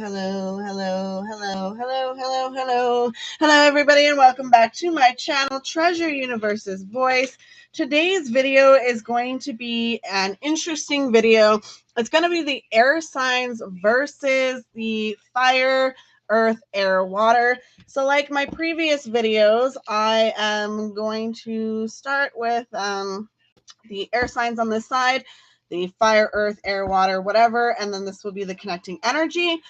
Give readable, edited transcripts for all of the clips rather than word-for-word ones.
Hello, everybody, and welcome back to my channel, Treasure Universe's Voice. Today's video is going to be an interesting video. It's going to be the air signs versus the fire, earth, air, water. So like my previous videos, I am going to start with the air signs on this side, the fire, earth, air, water, whatever, and then this will be the connecting energy.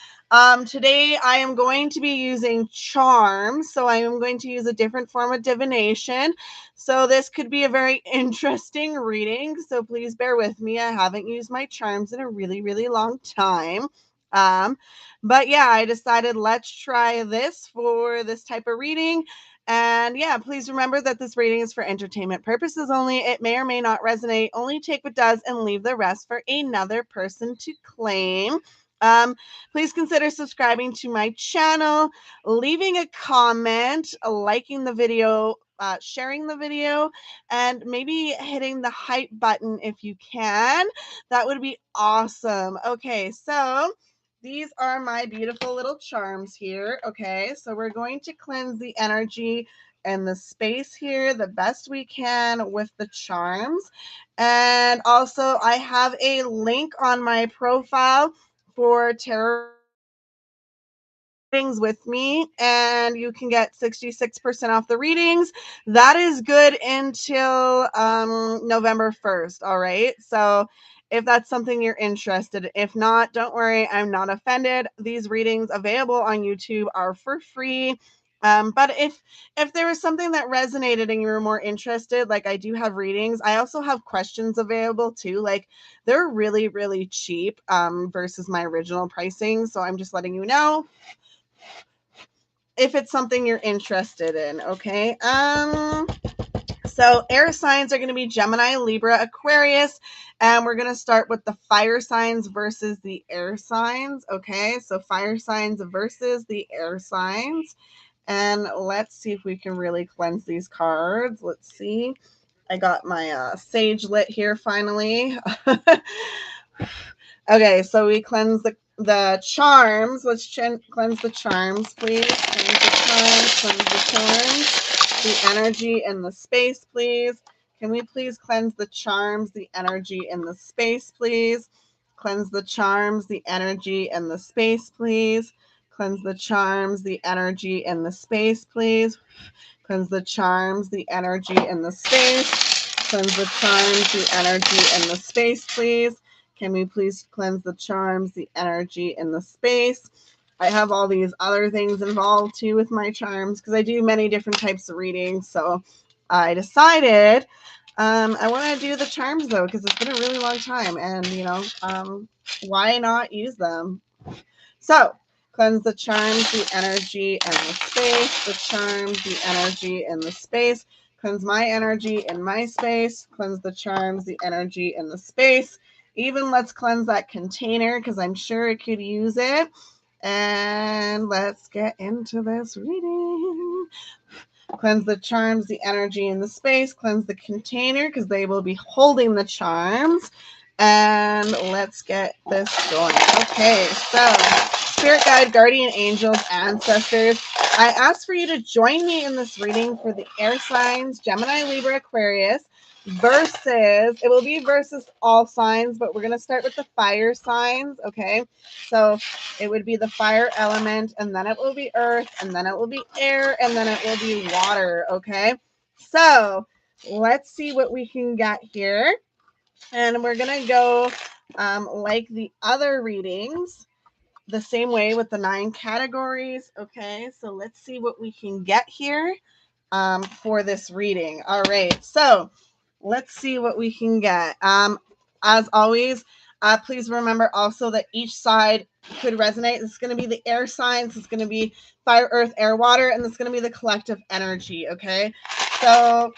Today I am going to be using charms, so I am going to use a different form of divination. So this could be a very interesting reading, so please bear with me. I haven't used my charms in a really long time. But yeah, I decided let's try this for this type of reading. And yeah, please remember that this reading is for entertainment purposes only. It may or may not resonate. Only take what does and leave the rest for another person to claim. Please consider subscribing to my channel, leaving a comment, liking the video, sharing the video, and maybe hitting the hype button if you can. That would be awesome. Okay, so these are my beautiful little charms here. Okay, so we're going to cleanse the energy and the space here the best we can with the charms. And also I have a link on my profile for tarot readings with me, and you can get 66% off the readings. That is good until November 1st. All right, so if that's something you're interested in. If not, don't worry, I'm not offended. These readings available on YouTube are for free. But if there was something that resonated and you were more interested, like I do have readings, I also have questions available too. Like they're really cheap versus my original pricing. So I'm just letting you know if it's something you're interested in. Okay. So air signs are going to be Gemini, Libra, Aquarius, and we're going to start with the fire signs versus the air signs. Okay, so fire signs versus the air signs. And let's see if we can really cleanse these cards. Let's see. I got my sage lit here finally. Okay, so we cleanse the charms. Let's cleanse the charms, please. Cleanse the charms, cleanse the charms, the energy and the space, please. Can we please cleanse the charms, the energy and the space, please? Cleanse the charms, the energy and the space, please. Cleanse the charms, the energy and the space, please. Cleanse the charms, the energy and the space. Cleanse the charms, the energy and the space, please. Can we please cleanse the charms, the energy, and the space? I have all these other things involved too with my charms because I do many different types of readings. So I decided I want to do the charms though because it's been a really long time, and why not use them? So cleanse the charms, the energy, and the space. The charms, the energy, and the space. Cleanse my energy and my space. Cleanse the charms, the energy, and the space. Even let's cleanse that container because I'm sure it could use it. And let's get into this reading. Cleanse the charms, the energy, and the space. Cleanse the container because they will be holding the charms. And let's get this going. Okay, so spirit guide, guardian angels, ancestors, I ask for you to join me in this reading for the air signs, Gemini, Libra, Aquarius, versus, it will be versus all signs, but we're going to start with the fire signs, okay? So it would be the fire element, and then it will be earth, and then it will be air, and then it will be water, okay? So let's see what we can get here. And we're going to go like the other readings, the same way with the 9 categories. Okay, so let's see what we can get here for this reading. All right, so let's see what we can get. As always, please remember also that each side could resonate. This is going to be the air signs. It's going to be fire, earth, air, water, and it's going to be the collective energy. Okay, so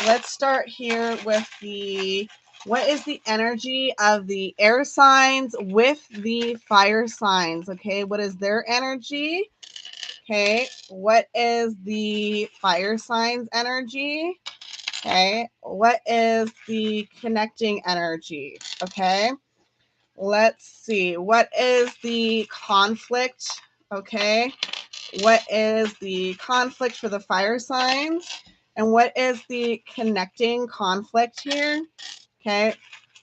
let's start here with what is the energy of the air signs with the fire signs? Okay, what is their energy? Okay, what is the fire signs energy? Okay, what is the connecting energy? Okay, let's see. What is the conflict? Okay. What is the conflict for the fire signs? And what is the connecting conflict here? Okay.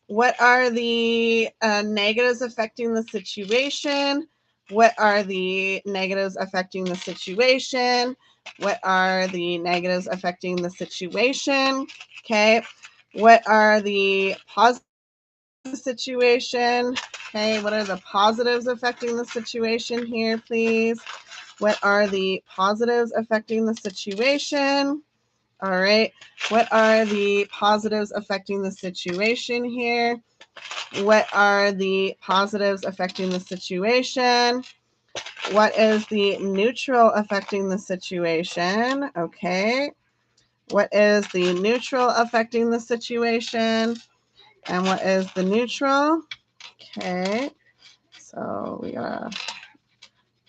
What are the negatives affecting the situation? What are the negatives affecting the situation? What are the negatives affecting the situation? Okay. What are the positive situation? Okay. What are the positives affecting the situation here, please? What are the positives affecting the situation? All right. What are the positives affecting the situation here? What are the positives affecting the situation? What is the neutral affecting the situation? Okay. What is the neutral affecting the situation? And what is the neutral? Okay. So we got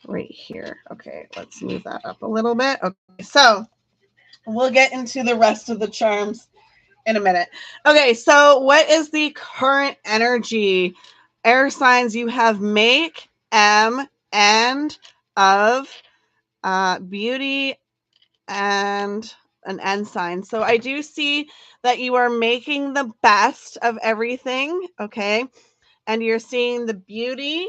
right here. Okay. Let's move that up a little bit. Okay. So we'll get into the rest of the charms in a minute. Okay, so what is the current energy? Air signs you have make, and of, beauty, and an N sign. So I do see that you are making the best of everything, okay? And you're seeing the beauty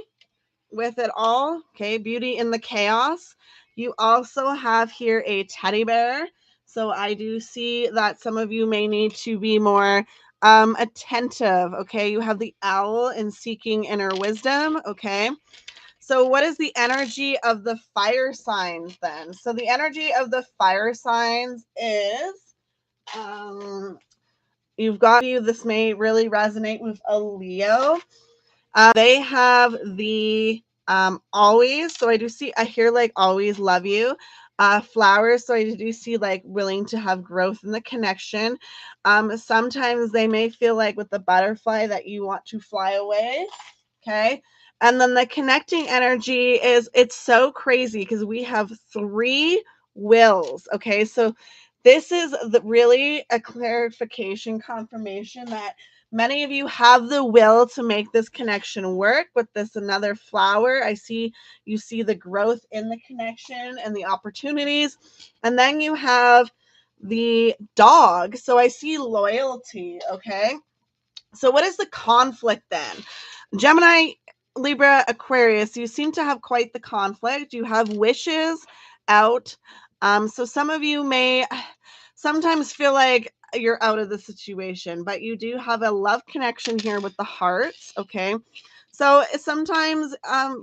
with it all. Okay, beauty in the chaos. You also have here a teddy bear. So I do see that some of you may need to be more attentive. Okay, you have the owl in seeking inner wisdom. Okay, so what is the energy of the fire signs then? So the energy of the fire signs is you've got you. This may really resonate with a Leo. They have the always. So I do see, I hear like always love you. Flowers. So I do see like willing to have growth in the connection. Sometimes they may feel like with the butterfly that you want to fly away. Okay. And then the connecting energy is it's so crazy because we have three wills. Okay. So this is really a clarification confirmation that many of you have the will to make this connection work with this another flower. I see you see the growth in the connection and the opportunities. And then you have the dog. So I see loyalty. Okay. So what is the conflict then? Gemini, Libra, Aquarius, you seem to have quite the conflict. You have wishes out. So some of you may sometimes feel like you're out of the situation, but you do have a love connection here with the hearts. Okay. So sometimes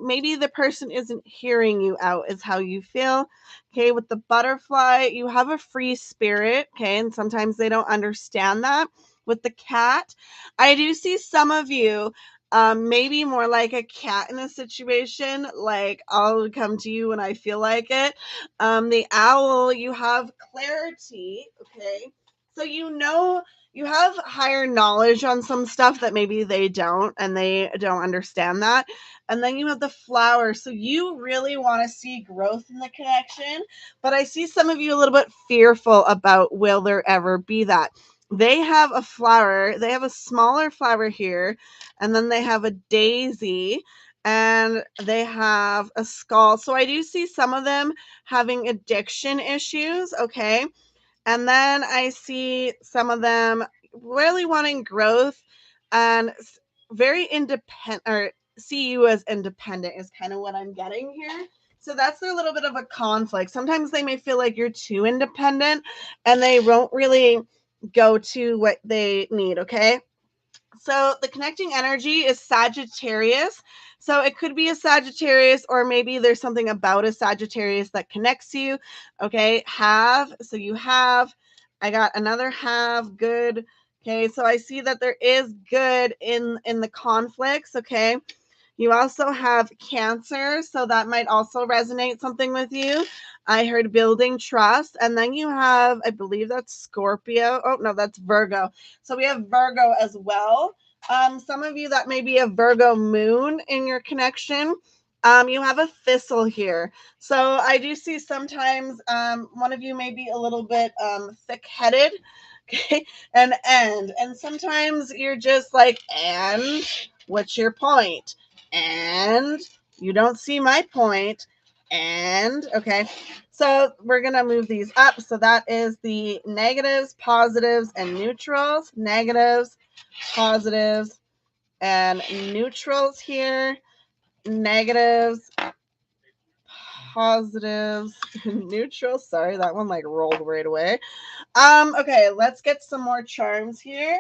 maybe the person isn't hearing you out, is how you feel. Okay. With the butterfly, you have a free spirit. Okay. And sometimes they don't understand that. With the cat, I do see some of you maybe more like a cat in a situation, like I'll come to you when I feel like it. The owl, you have clarity. Okay. So you have higher knowledge on some stuff that maybe they don't, and they don't understand that. And then you have the flower. So you really want to see growth in the connection, but I see some of you a little bit fearful about will there ever be that. They have a flower, they have a smaller flower here, and then they have a daisy, and they have a skull. So I do see some of them having addiction issues. Okay. And then I see some of them really wanting growth and very independent, or see you as independent is kind of what I'm getting here. So that's a little bit of a conflict. Sometimes they may feel like you're too independent and they won't really go to what they need. Okay. So the connecting energy is Sagittarius. So it could be a Sagittarius, or maybe there's something about a Sagittarius that connects you. Okay. Have. So you have. I got another have. Good. Okay. So I see that there is good in the conflicts. Okay. You also have Cancer, so that might also resonate something with you. I heard building trust. And then you have, I believe that's Scorpio. Oh, no, that's Virgo. So we have Virgo as well. Some of you that may be a Virgo moon in your connection. You have a thistle here. So I do see sometimes one of you may be a little bit thick-headed. Okay. And sometimes you're just like, and What's your point? And you don't see my point. And, okay. So we're going to move these up. So that is the negatives, positives, and neutrals. Negatives, positives, and neutrals here. Negatives, positives, neutrals. Sorry, that one like rolled right away. Okay, let's get some more charms here.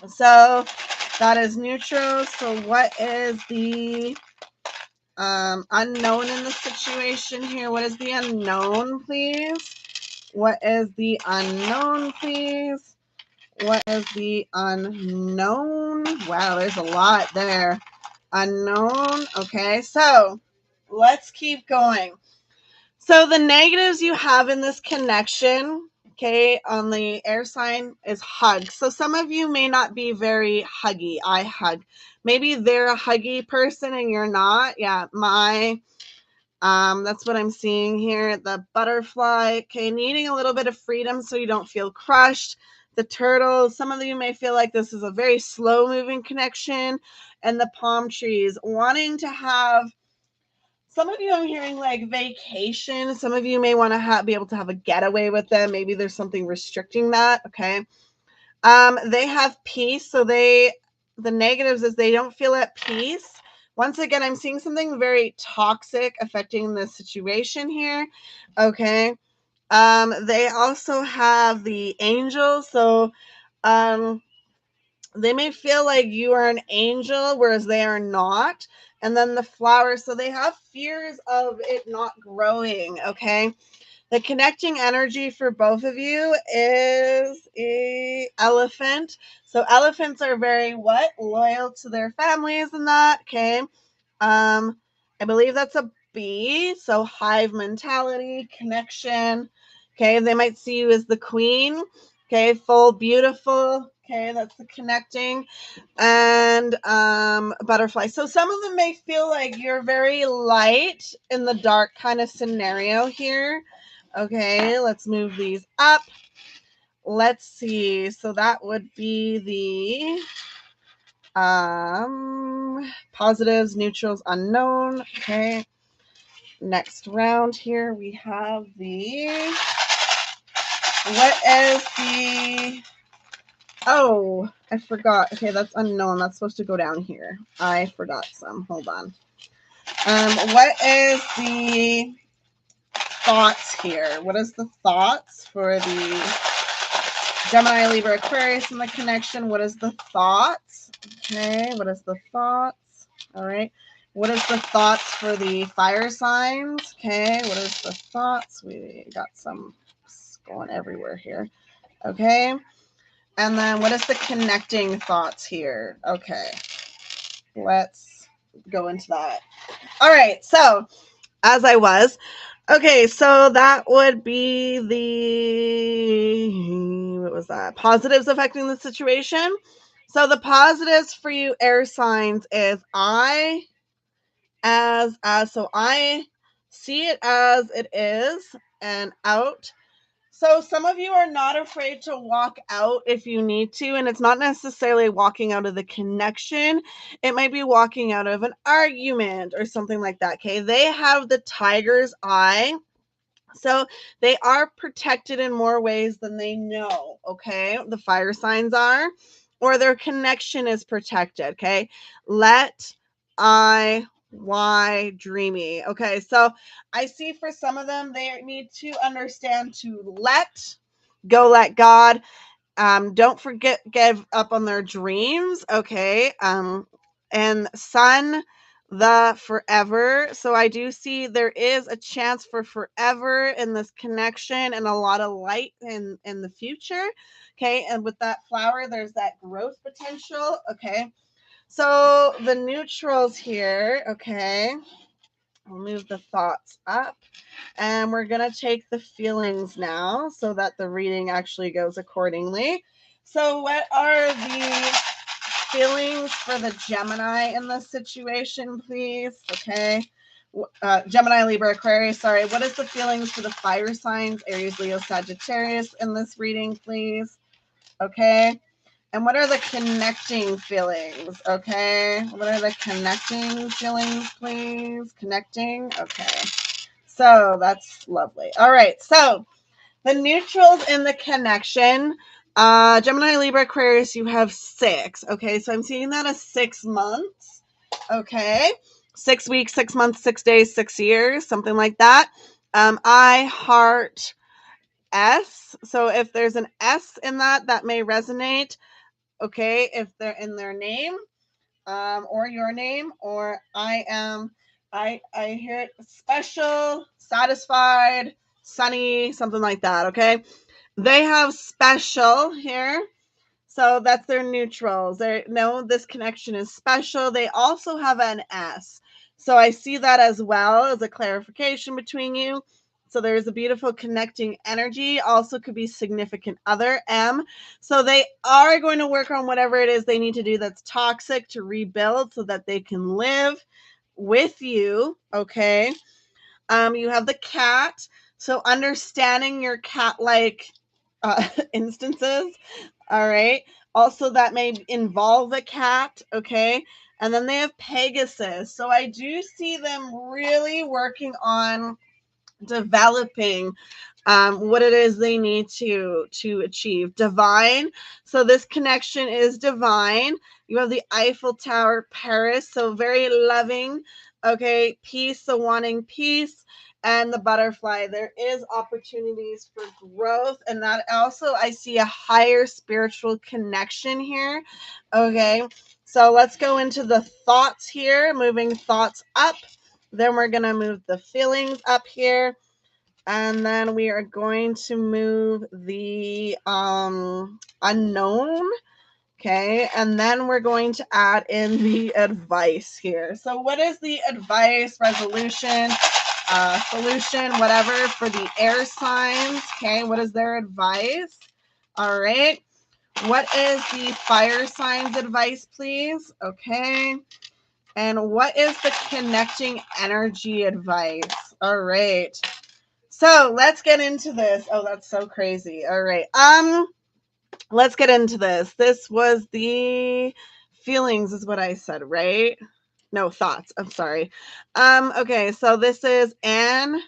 So that is neutrals. So what is the unknown in the situation here? What is the unknown, please? What is the unknown, please? What is the unknown? Wow, there's a lot there. Unknown. Okay, so let's keep going. So the negatives you have in this connection, okay, on the air sign is hug. So some of you may not be very huggy. I hug. Maybe they're a huggy person and you're not. Yeah, that's what I'm seeing here. The butterfly, okay, needing a little bit of freedom so you don't feel crushed. The turtle, some of you may feel like this is a very slow moving connection. And the palm trees, wanting to have, some of you I'm hearing like vacation. Some of you may want to be able to have a getaway with them. Maybe there's something restricting that. Okay. They have peace. So the negatives is they don't feel at peace. Once again, I'm seeing something very toxic affecting the situation here. Okay. They also have the angels. So, they may feel like you are an angel, whereas they are not. And then the flowers, so they have fears of it not growing, okay? The connecting energy for both of you is a elephant. So elephants are very what? Loyal to their families and that, okay? I believe that's a B, so hive mentality, connection. Okay, they might see you as the queen. Okay, full, beautiful. Okay, that's the connecting. And butterfly. So some of them may feel like you're very light in the dark kind of scenario here. Okay, let's move these up. Let's see. So that would be the positives, neutrals, unknown. Okay. Next round here we have the, what is the, oh, I forgot. Okay, that's unknown. That's supposed to go down here. I forgot some. Hold on. What is the thoughts here? What is the thoughts for the Gemini, Libra, Aquarius in the connection? What is the thoughts? Okay, what is the thoughts? All right. What is the thoughts for the fire signs? Okay, what is the thoughts? We got some going everywhere here. Okay. And then what is the connecting thoughts here? Okay. Let's go into that. All right. So, as I was, okay, so that would be the, what was that? Positives affecting the situation. So the positives for you air signs is so I see it as it is and out. So some of you are not afraid to walk out if you need to, and it's not necessarily walking out of the connection. It might be walking out of an argument or something like that. Okay, they have the tiger's eye. So they are protected in more ways than they know, okay? The fire signs are, or their connection is protected, okay? Why dreamy. Okay, so I see for some of them, they need to understand to let go, let God. Don't forget, give up on their dreams, okay? And sun, the forever. So I do see there is a chance for forever in this connection and a lot of light in the future, okay? And with that flower, there's that growth potential, okay? So the neutrals here, okay? I'll move the thoughts up. And we're going to take the feelings now so that the reading actually goes accordingly. So what are the feelings for the Gemini in this situation, please? Okay. Gemini, Libra, Aquarius, sorry. What is the feelings for the fire signs, Aries, Leo, Sagittarius in this reading, please? Okay. And what are the connecting feelings? Okay. What are the connecting feelings, please? Connecting. Okay. So that's lovely. All right. So the neutrals in the connection, Gemini, Libra, Aquarius, you have 6. Okay. So I'm seeing that as 6 months. Okay. 6 weeks, 6 months, 6 days, 6 years, something like that. I heart S. So if there's an S in that, that may resonate. Okay. If they're in their name, or your name, or I hear it special, satisfied, sunny, something like that. Okay. They have special here. So that's their neutrals. They know this connection is special. They also have an S. So I see that as well as a clarification between you. So there's a beautiful connecting energy. Also could be significant other, M. So they are going to work on whatever it is they need to do that's toxic to rebuild so that they can live with you. Okay. You have the cat. So understanding your cat-like instances. All right. Also, that may involve a cat. Okay. And then they have Pegasus. So I do see them really working on developing what it is they need to achieve. Divine. So this connection is divine. You have the Eiffel Tower, Paris. So very loving. Okay. Peace. So wanting peace. And the butterfly. There is opportunities for growth. And that also, I see a higher spiritual connection here. Okay. So let's go into the thoughts here. Moving thoughts up. Then we're going to move the feelings up here. And then we are going to move the unknown. Okay. And then we're going to add in the advice here. So what is the advice, resolution, solution, whatever for the air signs? Okay. What is their advice? All right. What is the fire signs advice, please? Okay. And what is the connecting energy advice? All right. So let's get into this. Oh, that's so crazy. All right. Let's get into this. This was the feelings is what I said, right? No, thoughts. I'm sorry. Okay, so this is Anne,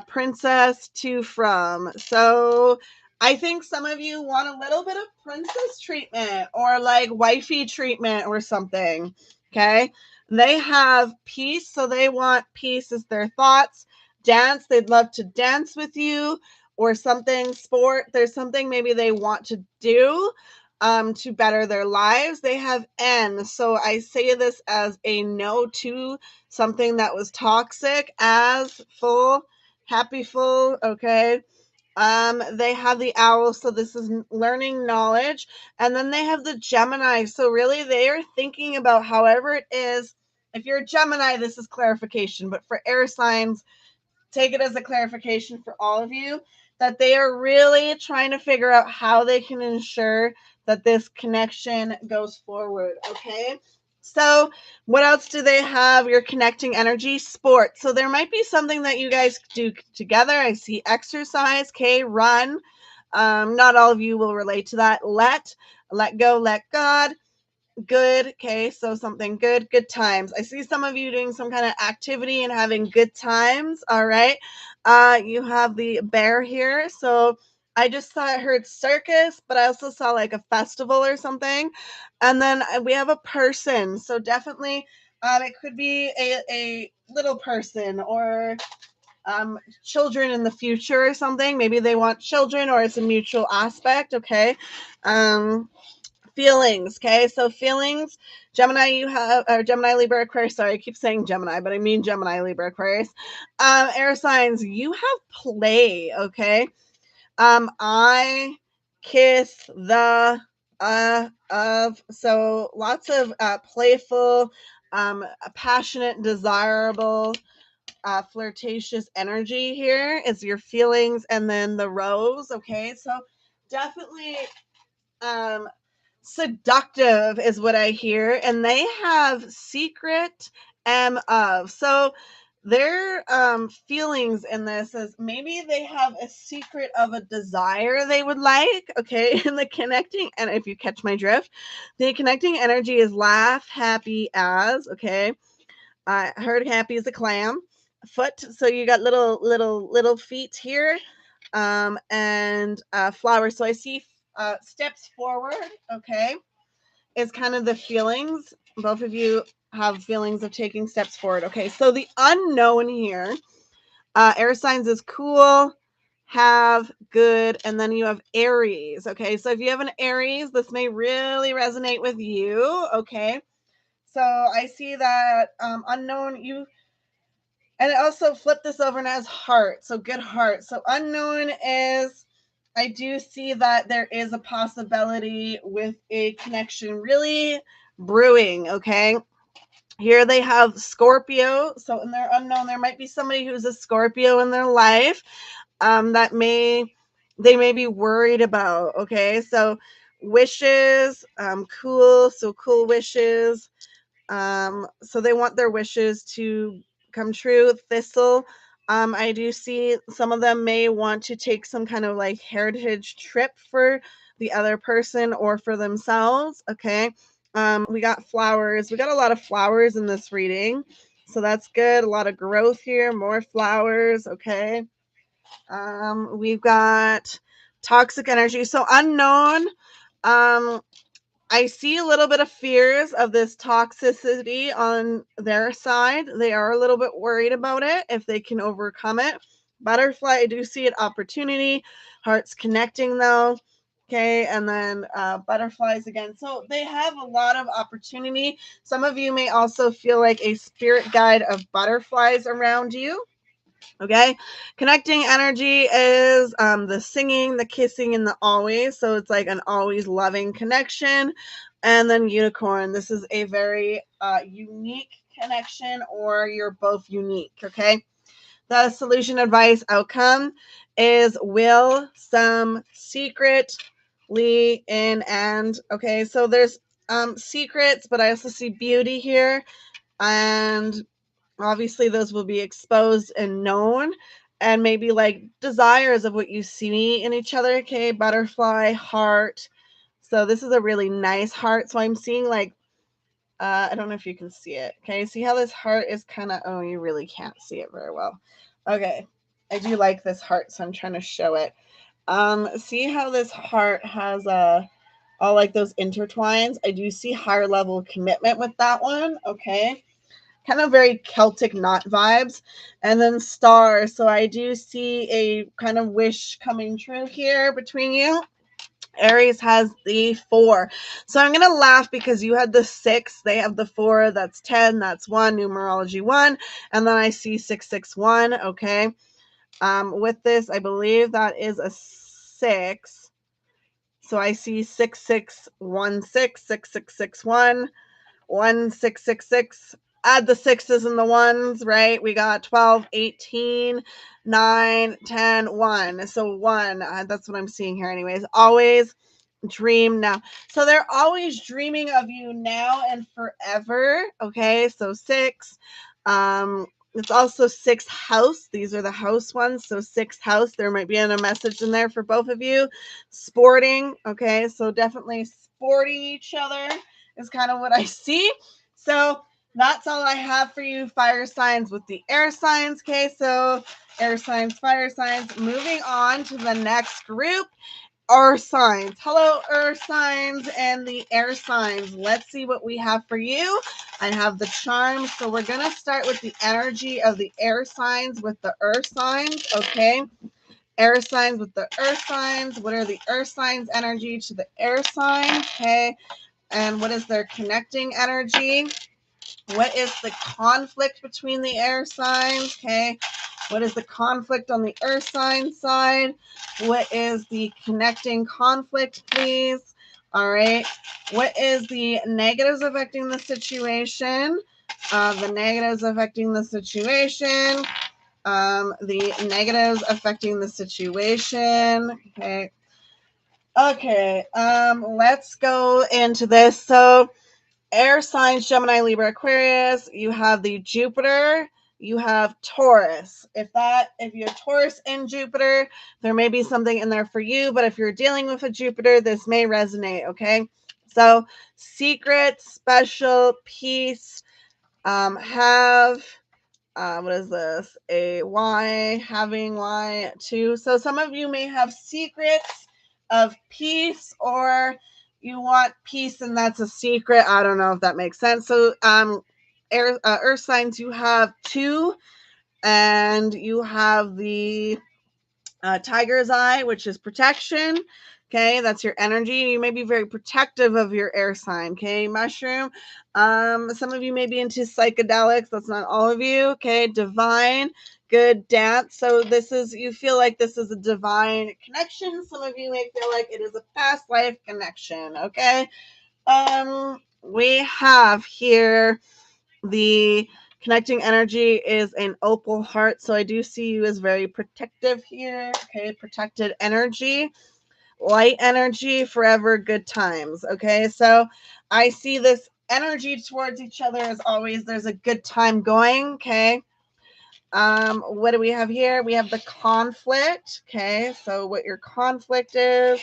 princess to from. So I think some of you want a little bit of princess treatment or like wifey treatment or something. Okay. They have peace. So they want peace as their thoughts. Dance. They'd love to dance with you or something. Sport. There's something maybe they want to do to better their lives. They have N. So I say this as a no to something that was toxic, as full, happy, full. Okay. They have the owl, so this is learning knowledge. And then they have the Gemini. So really they are thinking about however it is. If you're a Gemini, this is clarification, but for air signs, take it as a clarification for all of you that they are really trying to figure out how they can ensure that this connection goes forward. Okay. So what else do they have? Your connecting energy, sport. So there might be something that you guys do together. I see exercise, okay, run. Not all of you will relate to that. Let go, let God. Good. Okay. So something good, good times. I see some of you doing some kind of activity and having good times. All right. You have the bear here. So I just heard circus, but I also saw like a festival or something. And then we have a person. So definitely it could be a little person or children in the future or something. Maybe they want children or it's a mutual aspect. Okay. Feelings. Okay. So feelings, Gemini, you have, or Gemini, Libra, Aquarius. Sorry, I keep saying Gemini, but I mean Gemini, Libra, Aquarius. Air signs, you have play. Okay. I kiss the of. So lots of playful, passionate, desirable, flirtatious energy here is your feelings. And then the rose. Okay. So definitely, um, seductive is what I hear. And they have secret M of. So their feelings in this is maybe they have a secret of a desire they would like, okay? And the connecting, and if you catch my drift, the connecting energy is laugh happy as, okay? I heard happy as a clam foot, so you got little feet here, and flowers. So I see steps forward, okay, is kind of the feelings. Both of you have feelings of taking steps forward. Okay, so the unknown here, air signs is cool, have, good, and then you have Aries. Okay, so if you have an Aries, this may really resonate with you. Okay, so I see that unknown, you, and I also flip this over and as heart. So good heart. So unknown is, I do see that there is a possibility with a connection really brewing. Okay. Here they have Scorpio. So in their unknown, there might be somebody who's a Scorpio in their life that they may be worried about. Okay. So wishes, cool. So cool wishes. So they want their wishes to come true. Thistle, I do see some of them may want to take some kind of like heritage trip for the other person or for themselves. Okay. We got flowers. We got a lot of flowers in this reading. So that's good. A lot of growth here, more flowers. Okay. We've got toxic energy. So unknown. Um, I see a little bit of fears of this toxicity on their side. They are a little bit worried about it, if they can overcome it. Butterfly, I do see an opportunity. Hearts connecting though. Okay, and then butterflies again. So they have a lot of opportunity. Some of you may also feel like a spirit guide of butterflies around you. Okay, connecting energy is the singing, the kissing, and the always. So it's like an always loving connection. And then unicorn, this is a very unique connection, or you're both unique. Okay, the solution, advice, outcome is will, some, secretly, in, and. Okay, so there's secrets, but I also see beauty here, and obviously those will be exposed and known, and maybe like desires of what you see in each other. Okay, butterfly, heart. So this is a really nice heart. So I'm seeing like I don't know if you can see it. Okay, see how this heart is kind of, oh, you really can't see it very well. Okay, I do like this heart, so I'm trying to show it. See how this heart has all like those intertwines. I do see higher level commitment with that one. Okay, kind of very Celtic knot vibes. And then star. So I do see a kind of wish coming true here between you. Aries has the 4. So I'm going to laugh because you had the 6. They have the 4. That's 10. That's 1. Numerology 1. And then I see 661. Okay. With this, I believe that is a 6. So I see 6616, 6661. 1666, add the sixes and the ones, right? We got 12, 18, 9, 10, 1. So 1, that's what I'm seeing here anyways. Always dream now. So they're always dreaming of you now and forever. Okay, so 6. It's also 6th house. These are the house ones. So 6th house. There might be a message in there for both of you. Sporting. Okay, so definitely sporting each other is kind of what I see. So that's all I have for you, fire signs with the air signs. Okay, so air signs, fire signs. Moving on to the next group, earth signs. Hello, earth signs and the air signs. Let's see what we have for you. I have the charms. So we're going to start with the energy of the air signs with the earth signs. Okay, air signs with the earth signs. What are the earth signs energy to the air sign? Okay, and what is their connecting energy? What is the conflict between the air signs? Okay, what is the conflict on the earth sign side? What is the connecting conflict, please? All right, what is the negatives affecting the situation? The negatives affecting the situation. The negatives affecting the situation. Okay. Okay. Let's go into this. So air signs, Gemini, Libra, Aquarius. You have the Jupiter you have Taurus. If you're Taurus in Jupiter, there may be something in there for you, but if you're dealing with a Jupiter, this may resonate, okay? So secret, special, peace, have, what is this? A Y, having Y too. So some of you may have secrets of peace, or you want peace and that's a secret. I don't know if that makes sense. So earth signs, you have 2, and you have the tiger's eye, which is protection. Okay, that's your energy. You may be very protective of your air sign. Okay, mushroom. Some of you may be into psychedelics. That's not all of you. Okay, divine, good, dance. So this is, you feel like this is a divine connection. Some of you may feel like it is a past life connection. Okay. We have here the connecting energy is an opal heart. So I do see you as very protective here. Okay, protected energy, light energy, forever good times. Okay, so I see this energy towards each other as always. There's a good time going. Okay. What do we have here? We have the conflict. Okay, so what your conflict is.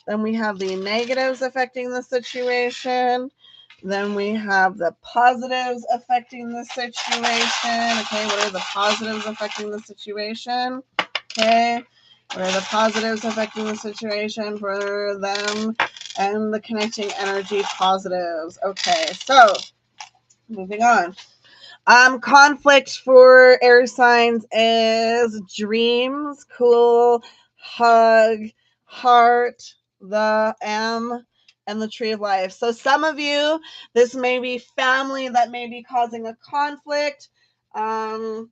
Then we have the negatives affecting the situation. Then we have the positives affecting the situation. Okay, what are the positives affecting the situation? Okay, what are the positives affecting the situation for them? And the connecting energy positives. Okay, so moving on. Conflict for air signs is dreams, cool, hug, heart, the M, and the tree of life. So some of you, this may be family that may be causing a conflict. Some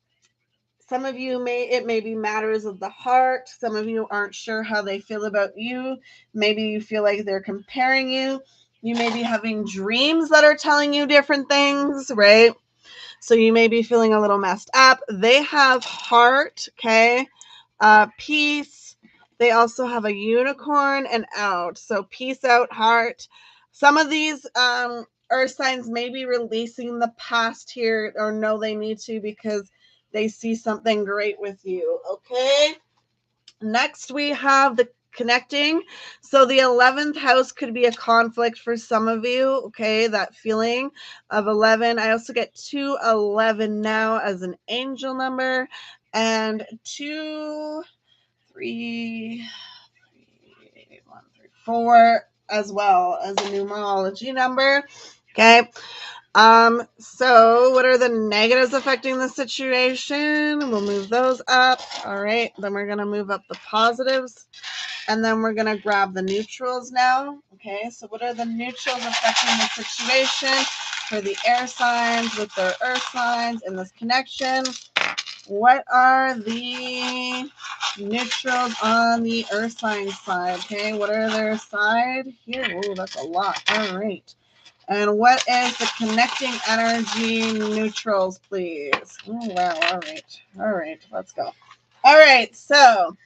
of you it may be matters of the heart. Some of you aren't sure how they feel about you. Maybe you feel like they're comparing you. You may be having dreams that are telling you different things, right? So you may be feeling a little messed up. They have heart, okay? Peace. They also have a unicorn and out. So peace out, heart. Some of these earth signs may be releasing the past here, or know they need to because they see something great with you, okay? Next, we have the connecting. So the 11th house could be a conflict for some of you. Okay, that feeling of 11. I also get 211 now as an angel number, and 2, 3, 1, 3, 4 as well as a numerology number. Okay. So what are the negatives affecting the situation? We'll move those up. All right. Then we're going to move up the positives, and then we're going to grab the neutrals now. Okay. So what are the neutrals affecting the situation for the air signs with their earth signs in this connection? What are the neutrals on the earth sign side? Okay. What are their side here? Oh, that's a lot. All right. And what is the connecting energy neutrals, please? Oh, wow. All right. All right. Let's go. All right. So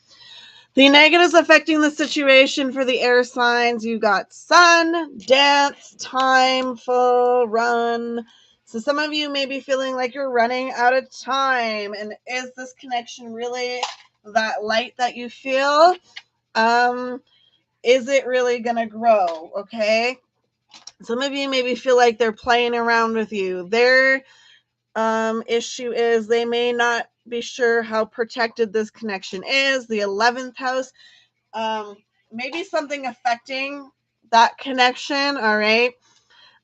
the negatives affecting the situation for the air signs, you got sun, dance, time, full, run. So some of you may be feeling like you're running out of time. And is this connection really that light that you feel? Is it really going to grow? Okay. Some of you maybe feel like they're playing around with you. Their issue is they may not be sure how protected this connection is. The 11th house, maybe something affecting that connection. All right.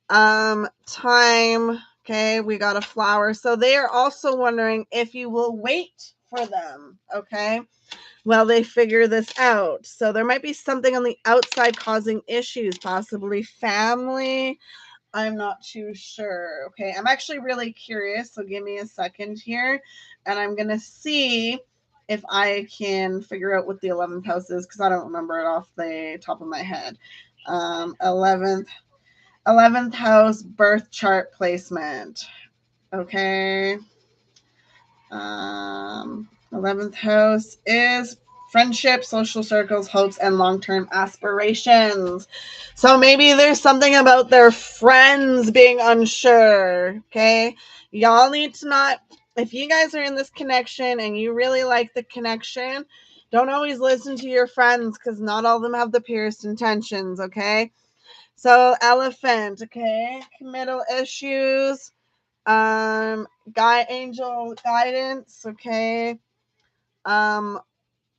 Time. Okay, we got a flower. So they are also wondering if you will wait for them. Okay. Well, they figure this out. So there might be something on the outside causing issues, possibly family. I'm not too sure. Okay, I'm actually really curious. So give me a second here. And I'm going to see if I can figure out what the 11th house is because I don't remember it off the top of my head. 11th house birth chart placement. Okay. 11th house is friendship, social circles, hopes, and long-term aspirations. So maybe there's something about their friends being unsure. Okay. Y'all need to not if you guys are in this connection and you really like the connection, don't always listen to your friends because not all of them have the purest intentions, okay? So elephant, okay? Committal issues, angel guidance, okay? Um,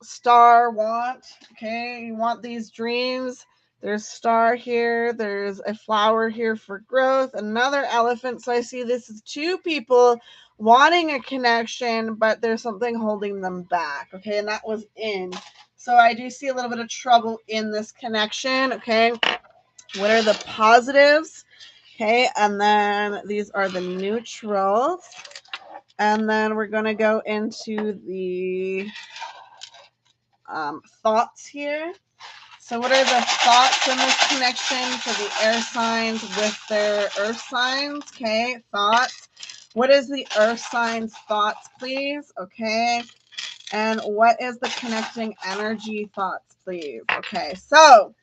star want, okay? You want these dreams. There's star here. There's a flower here for growth. Another elephant. So I see this is two people wanting a connection, but there's something holding them back, okay? And that was in. So I do see a little bit of trouble in this connection, okay? What are the positives? Okay, and then these are the neutrals. And then we're going to go into the thoughts here. So what are the thoughts in this connection for the air signs with their earth signs? Okay, thoughts. What is the earth signs thoughts, please? Okay. And what is the connecting energy thoughts, please? Okay, so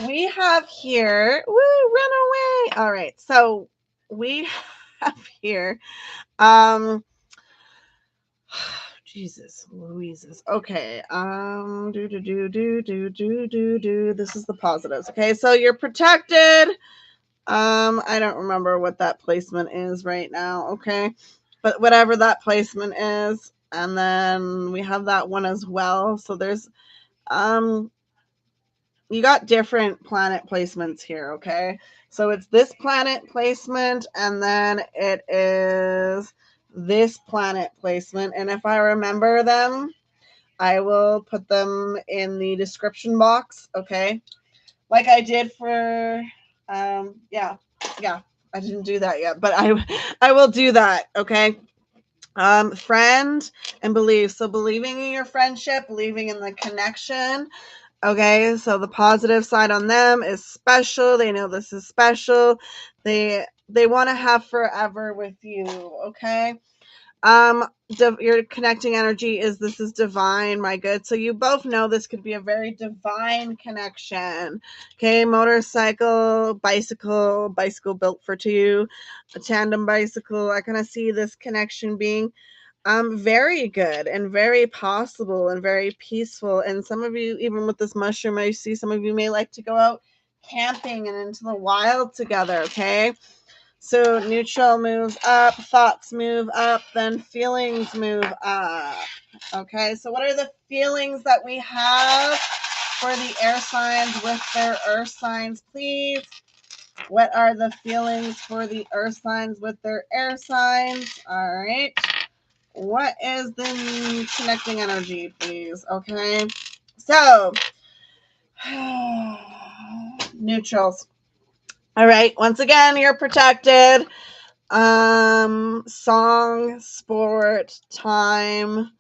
we have here, woo, run away. All right, so we have here, Jesus Louises. Okay, this is the positives. Okay, so you're protected. I don't remember what that placement is right now. Okay, but whatever that placement is, and then we have that one as well. So there's, you got different planet placements here, okay? So it's this planet placement, and then it is this planet placement. And if I remember them, I will put them in the description box, okay? Like I did for, yeah, I didn't do that yet, but I will do that, okay? Friend and believe. So believing in your friendship, believing in the connection. Okay, so the positive side on them is special. They know this is special. They want to have forever with you. Okay. Your connecting energy is this is divine, my good. So you both know this could be a very divine connection. Okay, motorcycle, bicycle built for two, a tandem bicycle. I kind of see this connection being very good and very possible and very peaceful. And some of you, even with this mushroom, I see some of you may like to go out camping and into the wild together, okay? So neutral moves up, thoughts move up, then feelings move up. Okay, so what are the feelings that we have for the air signs with their earth signs, please? What are the feelings for the earth signs with their air signs? All right. What is the connecting energy, please? Okay. So, neutrals. All right. Once again, you're protected. Song, sport, time,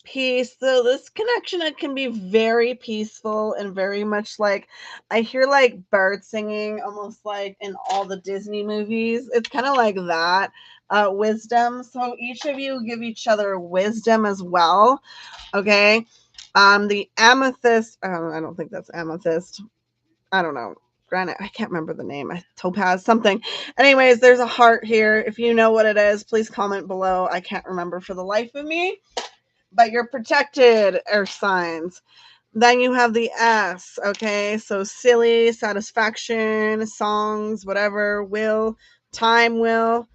peace. So this connection, it can be very peaceful and very much like, I hear like bird singing almost like in all the Disney movies. It's kind of like that. Wisdom. So each of you give each other wisdom as well. Okay. The amethyst. I don't think that's amethyst. I don't know. Granite. I can't remember the name. Topaz something. Anyways, there's a heart here. If you know what it is, please comment below. I can't remember for the life of me. But you're protected, earth signs. Then you have the S, okay? So silly, satisfaction, songs, whatever, time will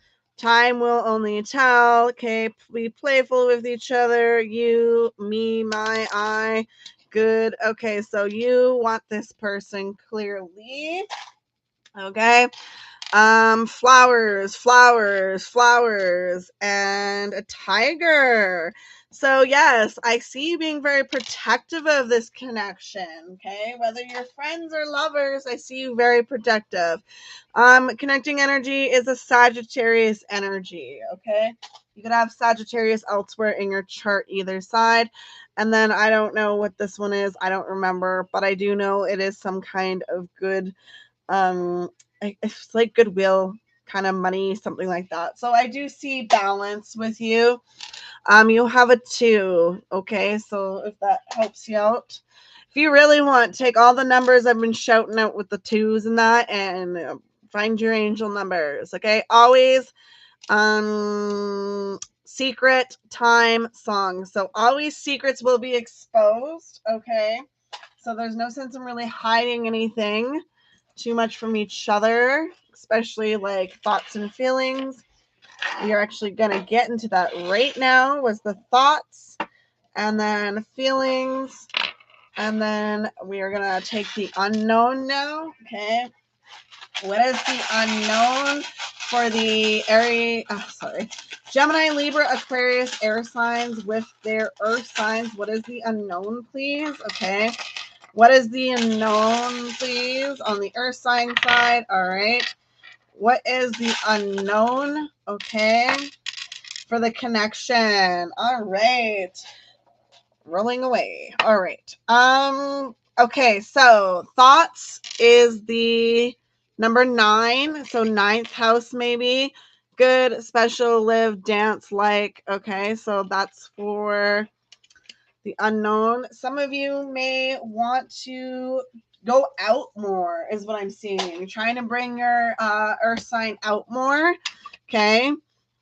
only tell, okay? Be playful with each other, you, me, my, I, good. Okay, so you want this person clearly, okay? Flowers, and a tiger. So yes, I see you being very protective of this connection. Okay, whether you're friends or lovers, I see you very protective. Connecting energy is a Sagittarius energy. Okay, you could have Sagittarius elsewhere in your chart, either side. And then I don't know what this one is. I don't remember, but I do know it is some kind of good it's like goodwill kind of money, something like that. So I do see balance with you. You'll have a 2, okay? So if that helps you out, if you really want, take all the numbers I've been shouting out with the 2s and that, and find your angel numbers, okay? Always secret, time, song. So always secrets will be exposed, okay? So there's no sense in really hiding anything too much from each other, especially like thoughts and feelings. We are actually going to get into that right now, was the thoughts and then feelings. And then we are going to take the unknown now, okay? What is the unknown for the Gemini, Libra, Aquarius, air signs with their earth signs? What is the unknown, please? Okay. What is the unknown, please, on the earth sign side? All right. What is the unknown? Okay. For the connection. All right. Rolling away. All right. Okay, so thoughts is the number 9. So 9th house, maybe. Good, special, live, dance, like. Okay, so that's for the unknown. Some of you may want to go out more, is what I'm seeing. You're trying to bring your earth sign out more. Okay.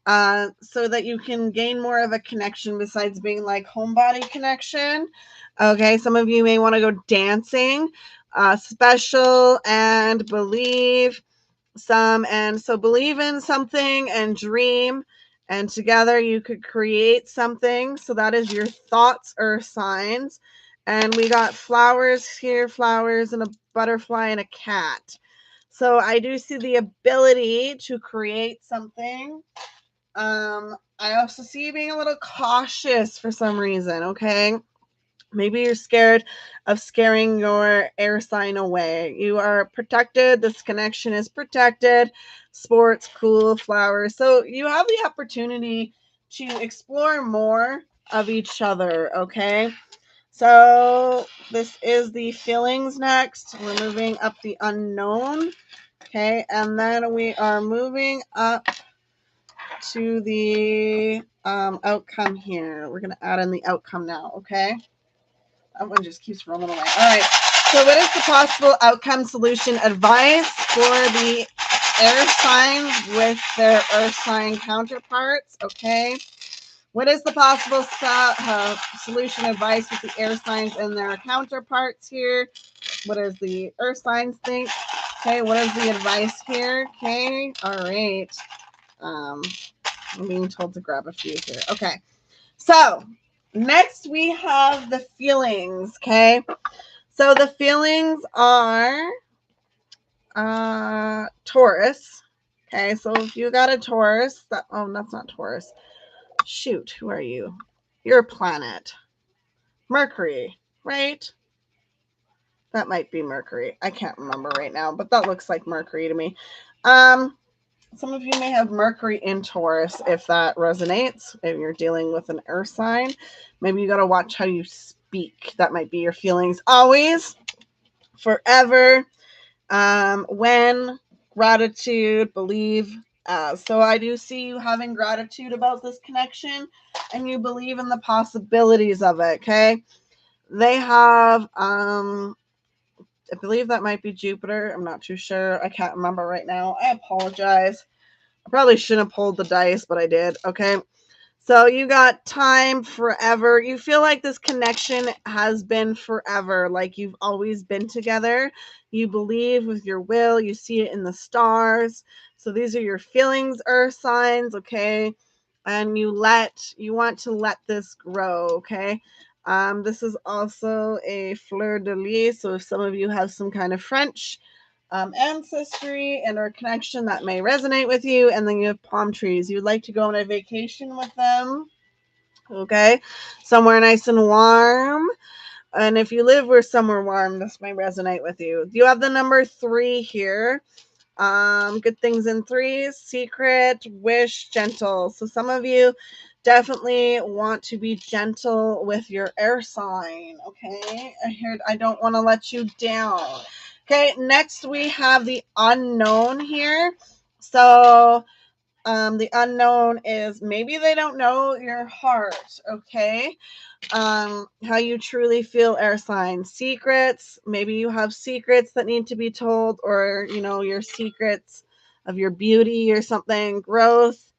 So that you can gain more of a connection besides being like homebody connection. Okay, some of you may want to go dancing, special, and believe some. And so believe in something and dream, and together you could create something. So that is your thoughts, earth signs. And we got flowers here, flowers, and a butterfly and a cat. So I do see the ability to create something. I also see you being a little cautious for some reason, okay? Maybe you're scared of scaring your air sign away. You are protected. This connection is protected. Sports, cool, flowers. So you have the opportunity to explore more of each other, okay? So this is the feelings next. We're moving up the unknown, okay? And then we are moving up to the outcome here. We're going to add in the outcome now, okay? That one just keeps rolling away. All right. So what is the possible outcome, solution, advice for the air signs with their earth sign counterparts? Okay. What is the possible solution, advice with the air signs and their counterparts here? What does the earth signs think? Okay. What is the advice here? Okay. All right. I'm being told to grab a few here. Okay. So next we have the feelings. Okay. So the feelings are Taurus. Okay. So if you got a Taurus, that's not Taurus. Shoot, who are you? You're a planet. Mercury, right? That might be Mercury. I can't remember right now, but that looks like Mercury to me. Some of you may have Mercury in Taurus if that resonates. If you're dealing with an earth sign, maybe you got to watch how you speak. That might be your feelings always, forever, when, gratitude, believe. So I do see you having gratitude about this connection and you believe in the possibilities of it, okay? They have, I believe that might be Jupiter. I'm not too sure. I can't remember right now. I apologize. I probably shouldn't have pulled the dice, but I did. Okay. So you got time, forever. You feel like this connection has been forever, like you've always been together. You believe with your will. You see it in the stars. So these are your feelings, earth signs, okay? And you want to let this grow, okay? This is also a fleur de lis. So if some of you have some kind of French ancestry and or connection, that may resonate with you. And then you have palm trees. You'd like to go on a vacation with them, okay? Somewhere nice and warm. And if you live where somewhere warm, this may resonate with you. You have the number 3 here. Good things in 3s, secret, wish, gentle. So some of you definitely want to be gentle with your air sign, okay? I don't want to let you down. Okay, next we have the unknown here. So the unknown is maybe they don't know your heart, okay? How you truly feel, air signs. Secrets, maybe you have secrets that need to be told, or your secrets of your beauty or something. Growth,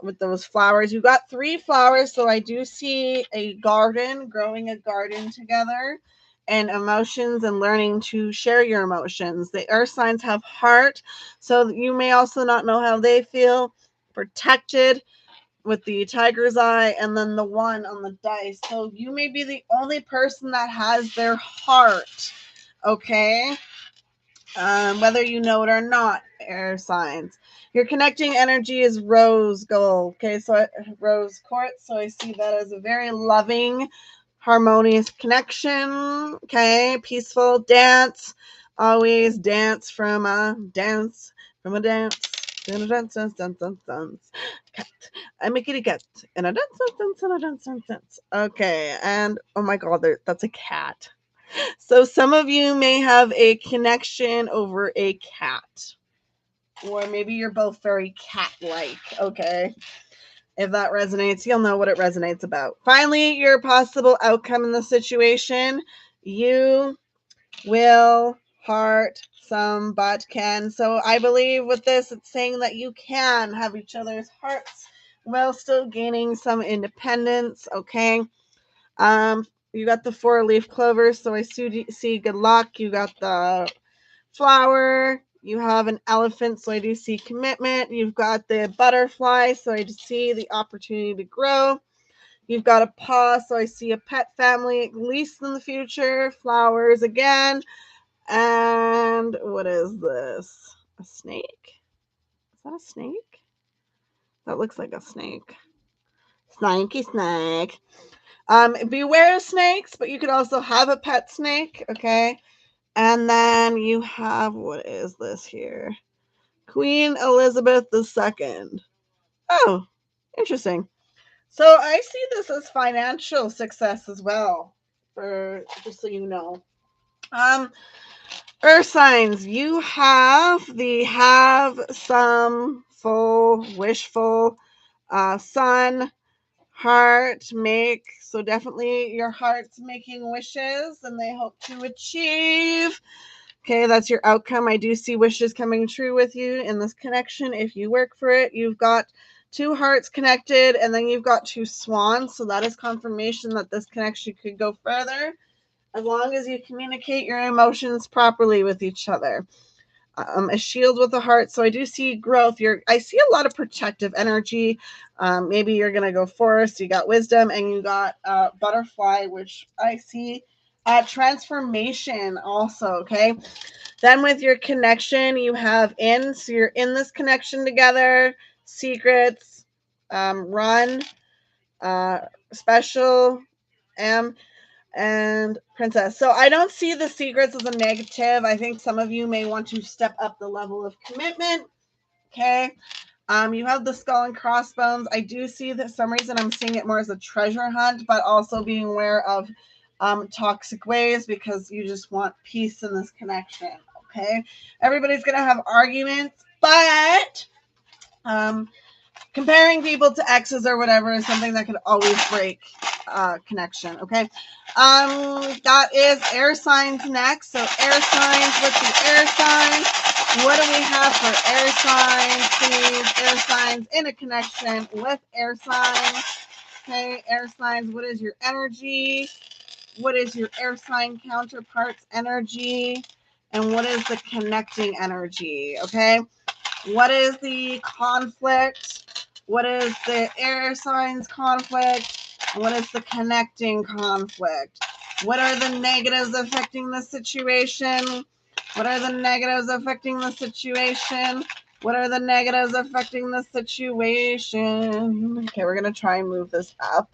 with those flowers. You got 3 flowers, so I do see a garden, growing a garden together, and emotions and learning to share your emotions. The earth signs have heart, so you may also not know how they feel. Protected with the tiger's eye, and then the 1 on the dice. So you may be the only person that has their heart, okay? Whether you know it or not, air signs. Your connecting energy is rose gold. Okay, so rose quartz. So I see that as a very loving, harmonious connection. Okay, peaceful dance. Always dance from a dance. Dance, dance, dance, dance, dance, dance. Cat. I'm a kitty cat. And a dance, dance, dance, and a dance, dance, dance. Okay, and oh my god, that's a cat. So some of you may have a connection over a cat. Or maybe you're both very cat-like, okay? If that resonates, you'll know what it resonates about. Finally, your possible outcome in the situation. You will heart some but can. So I believe with this, it's saying that you can have each other's hearts while still gaining some independence, okay? You got the 4-leaf clover, so I see good luck. You got the flower. You have an elephant, so I do see commitment. You've got the butterfly, so I just see the opportunity to grow. You've got a paw, so I see a pet family, at least in the future. Flowers again. And what is this? A snake? Is that a snake? That looks like a snake. Snakey snake. Beware of snakes, but you could also have a pet snake, okay? And then you have, what is this here? Queen Elizabeth II. Oh, interesting. So I see this as financial success as well, for just so you know. Earth signs, you have some, full, wishful, sun, heart, make. So definitely your heart's making wishes and they hope to achieve. Okay, that's your outcome. I do see wishes coming true with you in this connection. If you work for it, you've got 2 hearts connected and then you've got 2 swans. So that is confirmation that this connection could go further as long as you communicate your emotions properly with each other. A shield with a heart. So I do see growth. I see a lot of protective energy. Maybe you're going to go forest. You got wisdom and you got butterfly, which I see transformation also. Okay. Then with your connection, you have in. So you're in this connection together. Secrets, run, special, and princess. So I don't see the secrets as a negative. I think some of you may want to step up the level of commitment. Okay. You have the skull and crossbones. I do see that some reason I'm seeing it more as a treasure hunt, but also being aware of toxic ways because you just want peace in this connection. Okay. Everybody's going to have arguments, but comparing people to exes or whatever is something that could always break connection. Okay. That is air signs next. So air signs with the air signs. What do we have for air signs? Please, air signs in a connection with air signs. Okay, air signs. What is your energy? What is your air sign counterpart's energy? And what is the connecting energy? Okay. What is the conflict? What is the air signs conflict? What is the connecting conflict? What are the negatives affecting the situation? What are the negatives affecting the situation? What are the negatives affecting the situation? Okay, we're going to try and move this up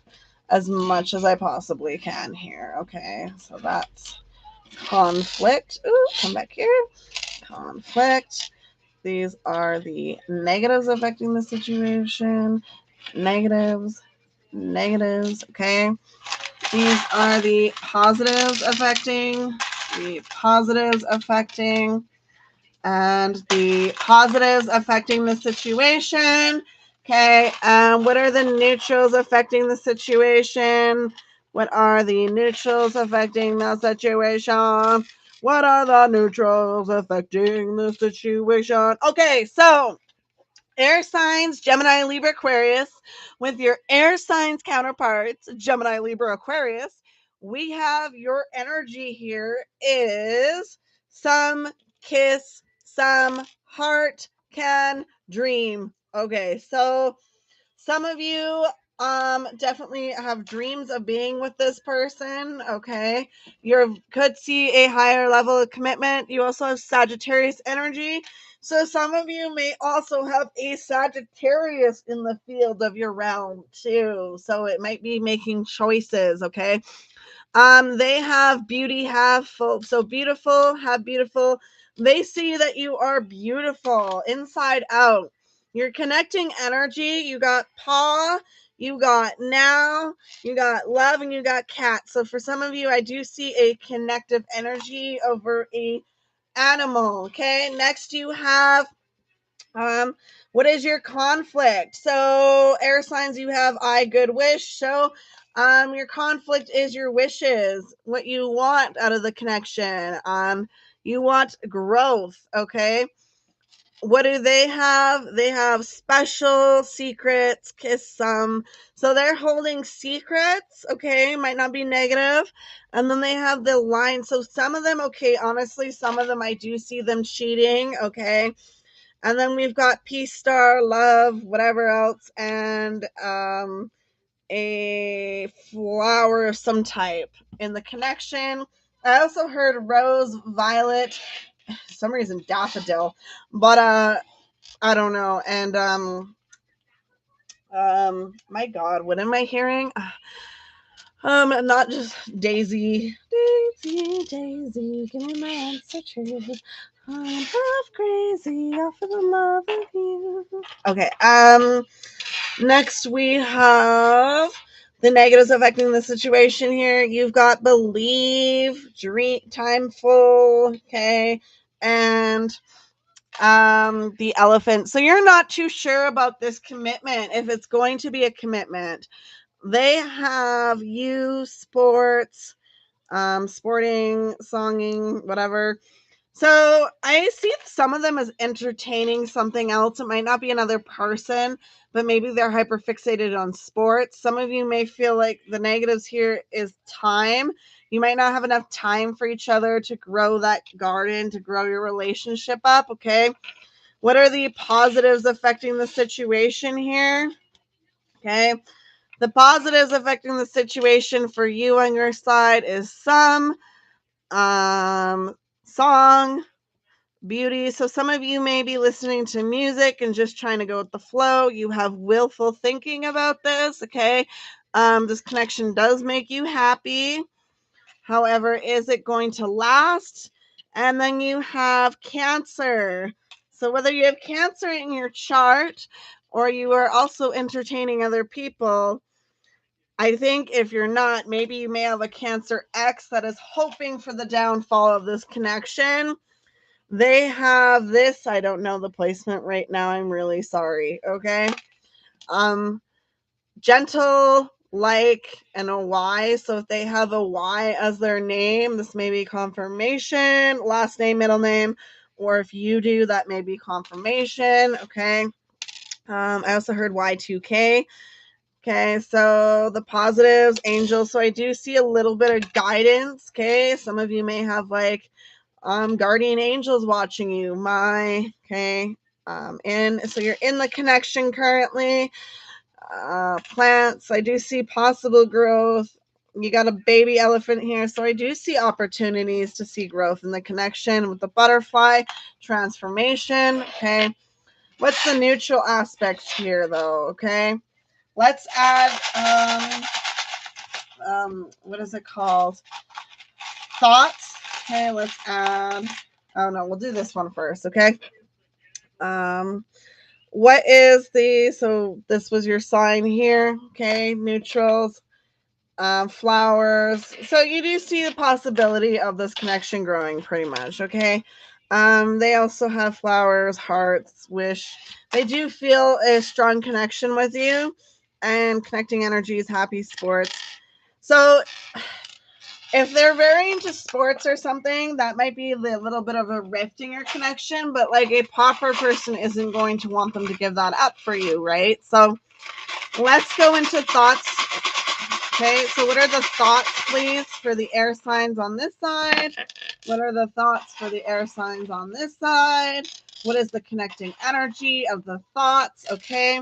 as much as I possibly can here. Okay, so that's conflict. Ooh, come back here. Conflict. These are the negatives affecting the situation. Negatives, okay? These are the positives affecting, and the positives affecting the situation. Okay, what are the neutrals affecting the situation? What are the neutrals affecting the situation? What are the neutrals affecting the situation? Okay, so Air signs, Gemini, Libra, Aquarius, with your air signs counterparts, Gemini, Libra, Aquarius, we have your energy here is some kiss, some heart can dream. Okay, so some of you definitely have dreams of being with this person. Okay, you could see a higher level of commitment. You also have Sagittarius energy, so some of you may also have a Sagittarius in the field of your realm too, so it might be making choices. Okay, they have beauty, have full, so beautiful, have beautiful. They see that you are beautiful inside out. You're connecting energy. You got paw, you got now, you got love, and you got cat. So for some of you, I do see a connective energy over a animal. Okay, next you have what is your conflict? So air signs, you have I good wish. So your conflict is your wishes, what you want out of the connection. You want growth. Okay, what do they have? They have special secrets, kiss some. So they're holding secrets. Okay, might not be negative. And then they have the line. So some of them, okay, honestly, some of them I do see them cheating. Okay, and then we've got peace star, love, whatever else, and a flower of some type in the connection. I also heard rose, violet, for some reason daffodil, but I don't know. And my God, what am I hearing? Not just Daisy, Daisy, Daisy, give me my answer true. I'm half crazy off of the love of you. Okay, next we have the negatives affecting the situation here. You've got believe, dream, timeful, okay, and the elephant. So you're not too sure about this commitment, if it's going to be a commitment. They have you, sports, sporting, songing, whatever. So I see some of them as entertaining something else. It might not be another person, but maybe they're hyper fixated on sports. Some of you may feel like the negatives here is time. You might not have enough time for each other to grow that garden, to grow your relationship up. Okay. What are the positives affecting the situation here? Okay. The positives affecting the situation for you on your side is some song, beauty. So some of you may be listening to music and just trying to go with the flow. You have willful thinking about this. Okay. This connection does make you happy. However, is it going to last? And then you have Cancer. So whether you have Cancer in your chart or you are also entertaining other people, I think if you're not, maybe you may have a Cancer X that is hoping for the downfall of this connection. They have this. I don't know the placement right now. I'm really sorry. Okay. Gentle, like, and a Y. So if they have a Y as their name, this may be confirmation, last name, middle name, or if you do, that may be confirmation. Okay. I also heard Y2K. Okay, so the positives, angels. So I do see a little bit of guidance. Okay, some of you may have like guardian angels watching you. Okay. And so you're in the connection currently. Plants, I do see possible growth. You got a baby elephant here, so I do see opportunities to see growth in the connection with the butterfly transformation. Okay, what's the neutral aspects here though? Okay, let's add what is it called, thoughts. Okay, let's add, oh no, we'll do this one first. Okay, what is the, so this was your sign here. Okay, neutrals, flowers. So you do see the possibility of this connection growing pretty much. Okay, they also have flowers, hearts, wish. They do feel a strong connection with you, and connecting energies, happy, sports. So If they're very into sports or something, that might be a little bit of a rift in your connection, but like a proper person isn't going to want them to give that up for you, right? So let's go into thoughts. Okay, so what are the thoughts, please, for the air signs on this side? What are the thoughts for the air signs on this side? What is the connecting energy of the thoughts? Okay.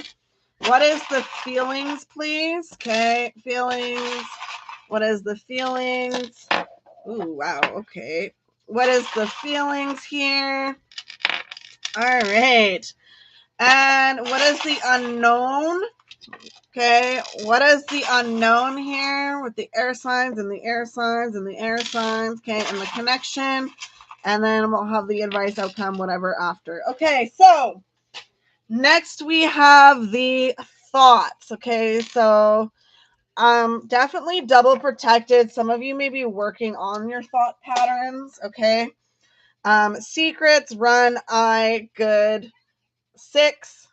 What is the feelings, please? Okay, feelings. What is the feelings? Ooh, wow, okay. What is the feelings here? All right. And what is the unknown? Okay, what is the unknown here with the air signs and the air signs and the air signs? Okay, and the connection. And then we'll have the advice, outcome, whatever after. Okay, so next we have the thoughts. Okay, so definitely double protected. Some of you may be working on your thought patterns. Okay, secrets, run, I, good, 6,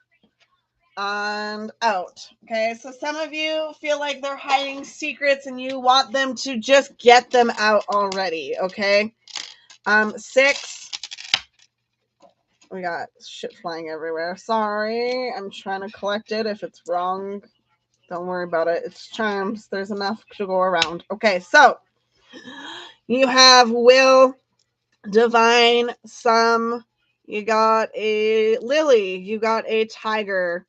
and out. Okay, so some of you feel like they're hiding secrets and you want them to just get them out already. Okay, 6. We got shit flying everywhere. Sorry, I'm trying to collect it. If it's wrong, don't worry about it. It's charms. There's enough to go around. Okay, so you have will, divine, some. You got a lily. You got a tiger.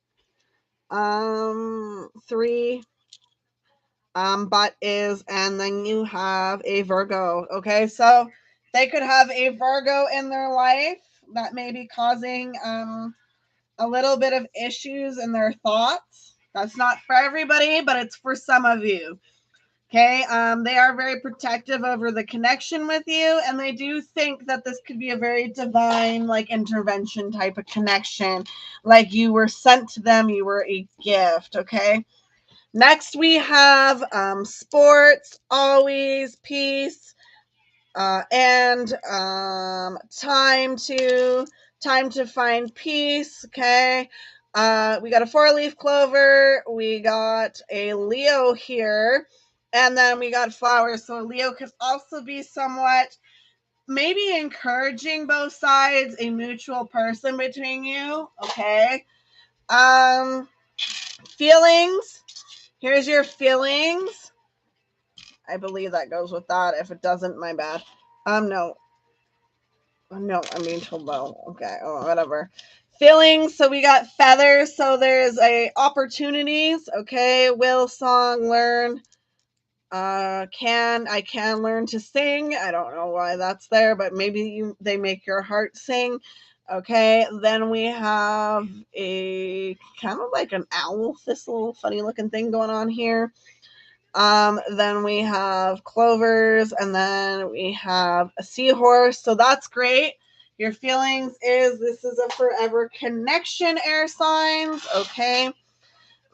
3. But is, and then you have a Virgo. Okay, so they could have a Virgo in their life that may be causing a little bit of issues in their thoughts. That's not for everybody, but it's for some of you. Okay, they are very protective over the connection with you, and they do think that this could be a very divine, like, intervention type of connection, like you were sent to them, you were a gift. Okay, next we have sports, always, peace, and time to find peace. Okay, we got a 4-leaf clover, we got a Leo here, and then we got flowers. So Leo could also be somewhat maybe encouraging both sides, a mutual person between you. Okay, feelings, here's your feelings. I believe that goes with that. If it doesn't, my bad. No, I'm being told no. Okay, whatever. Feelings. So we got feathers. So there's a opportunities. Okay, will, song, learn. I can learn to sing. I don't know why that's there, but maybe they make your heart sing. Okay, then we have a kind of like an owl, this little funny looking thing going on here. Then we have clovers, and then we have a seahorse. So that's great. Your feelings is this is a forever connection, air signs. Okay.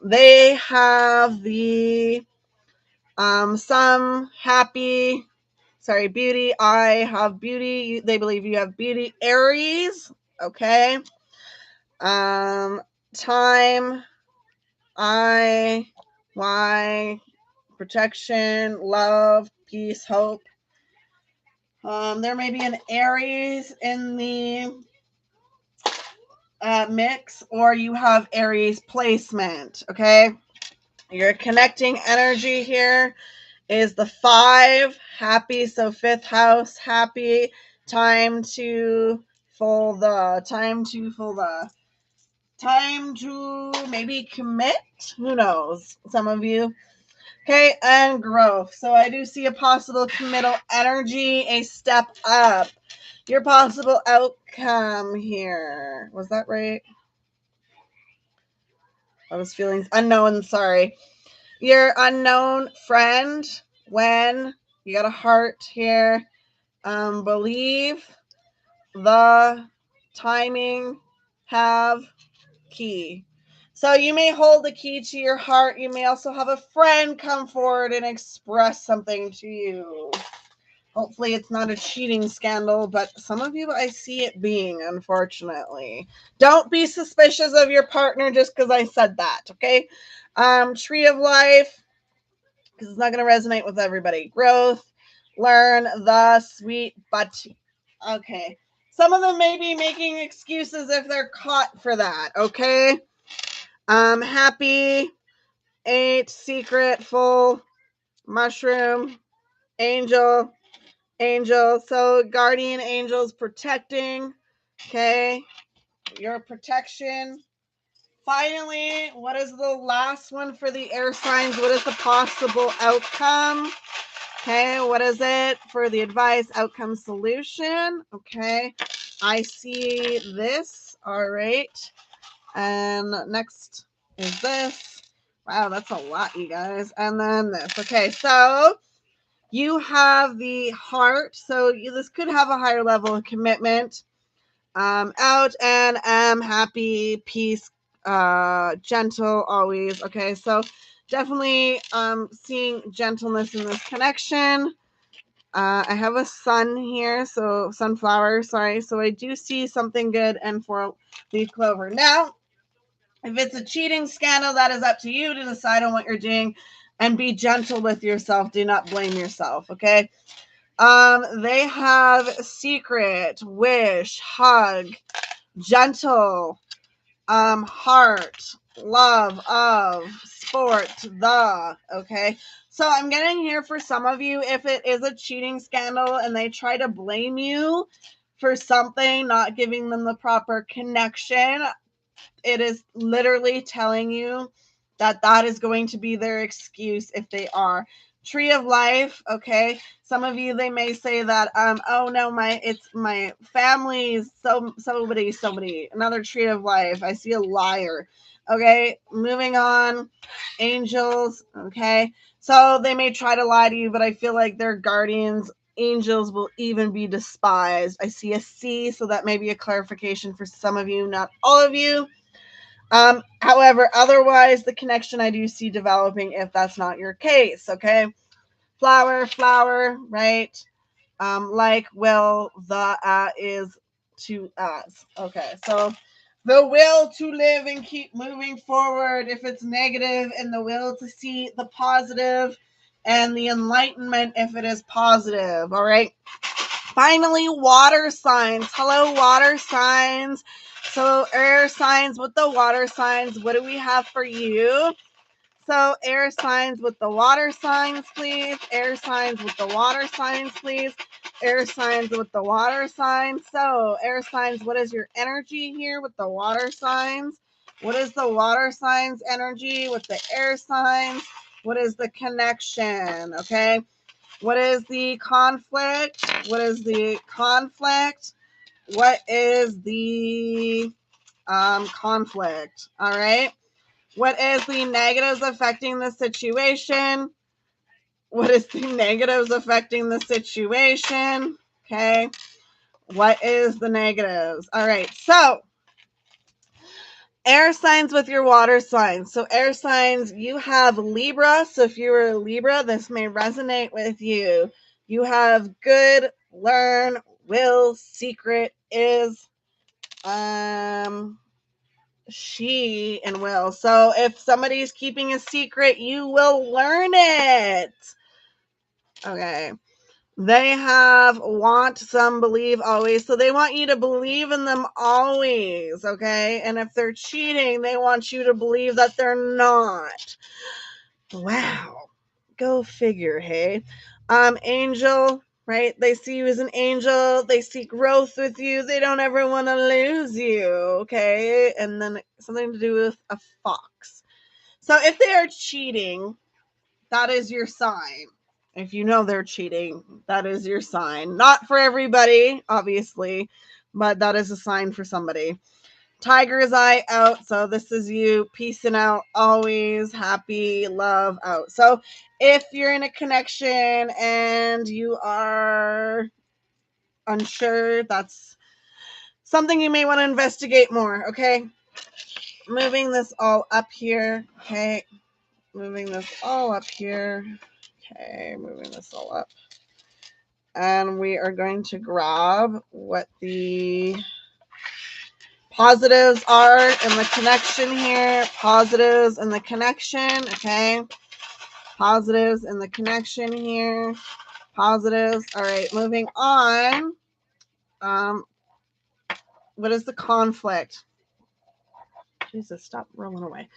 They have the some happy, sorry, beauty. I have beauty. They believe you have beauty. Aries. Okay. Time. I. Why. Protection, love, peace, hope. There may be an Aries in the mix, or you have Aries placement. Okay, your connecting energy here is the 5, happy. So 5th house, happy. Time to time to maybe commit. Who knows? Some of you. Okay, and growth. So I do see a possible committal energy, a step up. Your possible outcome here. Was that right? I was feeling unknown, sorry. Your unknown friend, when you got a heart here. Believe, the, timing, have, key. So you may hold the key to your heart. You may also have a friend come forward and express something to you. Hopefully it's not a cheating scandal, but some of you I see it being, unfortunately. Don't be suspicious of your partner just because I said that, okay? Tree of life, because it's not going to resonate with everybody. Growth, learn the sweet but. Okay. Some of them may be making excuses if they're caught for that, okay? Happy, 8, secret, full, mushroom, angel, angel. So guardian angels protecting, okay? Your protection. Finally, what is the last one for the air signs? What is the possible outcome? Okay, what is it for the advice, outcome, solution? Okay, I see this. All right. And next is this. Wow, that's a lot, you guys. And then this. Okay, so you have the heart. So this could have a higher level of commitment. Out and am happy, peace, gentle always. Okay, so definitely seeing gentleness in this connection. I have a sun here, so sunflower, sorry. So I do see something good and 4-leaf clover. Now, if it's a cheating scandal, that is up to you to decide on what you're doing and be gentle with yourself. Do not blame yourself, okay? They have secret, wish, hug, gentle, heart, love, of, sport, the, okay? So I'm getting here for some of you, if it is a cheating scandal and they try to blame you for something, not giving them the proper connection, it is literally telling you that that is going to be their excuse if they are. Tree of life, okay. Some of you, they may say that, oh no, it's my family's somebody. Another tree of life. I see a liar. Okay, moving on. Angels, okay. So they may try to lie to you, but I feel like their guardians, angels, will even be despised. I see a C, so that may be a clarification for some of you, not all of you. However, otherwise, the connection I do see developing if that's not your case, okay? Flower, right? Like, will, the, is, to, as. Okay, so the will to live and keep moving forward if it's negative, and the will to see the positive, and the enlightenment if it is positive, all right? Finally, water signs. Hello, water signs. So air signs with the water signs. What do we have for you? So air signs with the water signs, please. Air signs with the water signs, please. Air signs with the water signs. So air signs, what is your energy here with the water signs? What is the water signs energy with the air signs? What is the connection? Okay. What is the conflict? What is the conflict? What is the conflict? All right. What is the negatives affecting the situation? What is the negatives affecting the situation? Okay. What is the negatives? All right. So air signs with your water signs. So air signs, you have Libra. So if you're a Libra, this may resonate with you. You have good, learn, will, secret, is, she, and will. So if somebody's keeping a secret, you will learn it. Okay. They have want, some, believe, always. So they want you to believe in them always, okay? And if they're cheating, they want you to believe that they're not. Wow. Go figure, hey? Angel, right? They see you as an angel. They see growth with you. They don't ever want to lose you, okay? And then something to do with a fox. So if they are cheating, that is your sign. If you know they're cheating, that is your sign. Not for everybody, obviously, but that is a sign for somebody. Tiger's eye out. So this is you peacing out, always happy, love out. So if you're in a connection and you are unsure, that's something you may want to investigate more. Okay. Moving this all up here. Okay. Moving this all up here. Okay, moving this all up. And we are going to grab what the positives are in the connection here. Positives in the connection, okay? Positives in the connection here. Positives. All right, moving on. What is the conflict? Jesus, stop rolling away.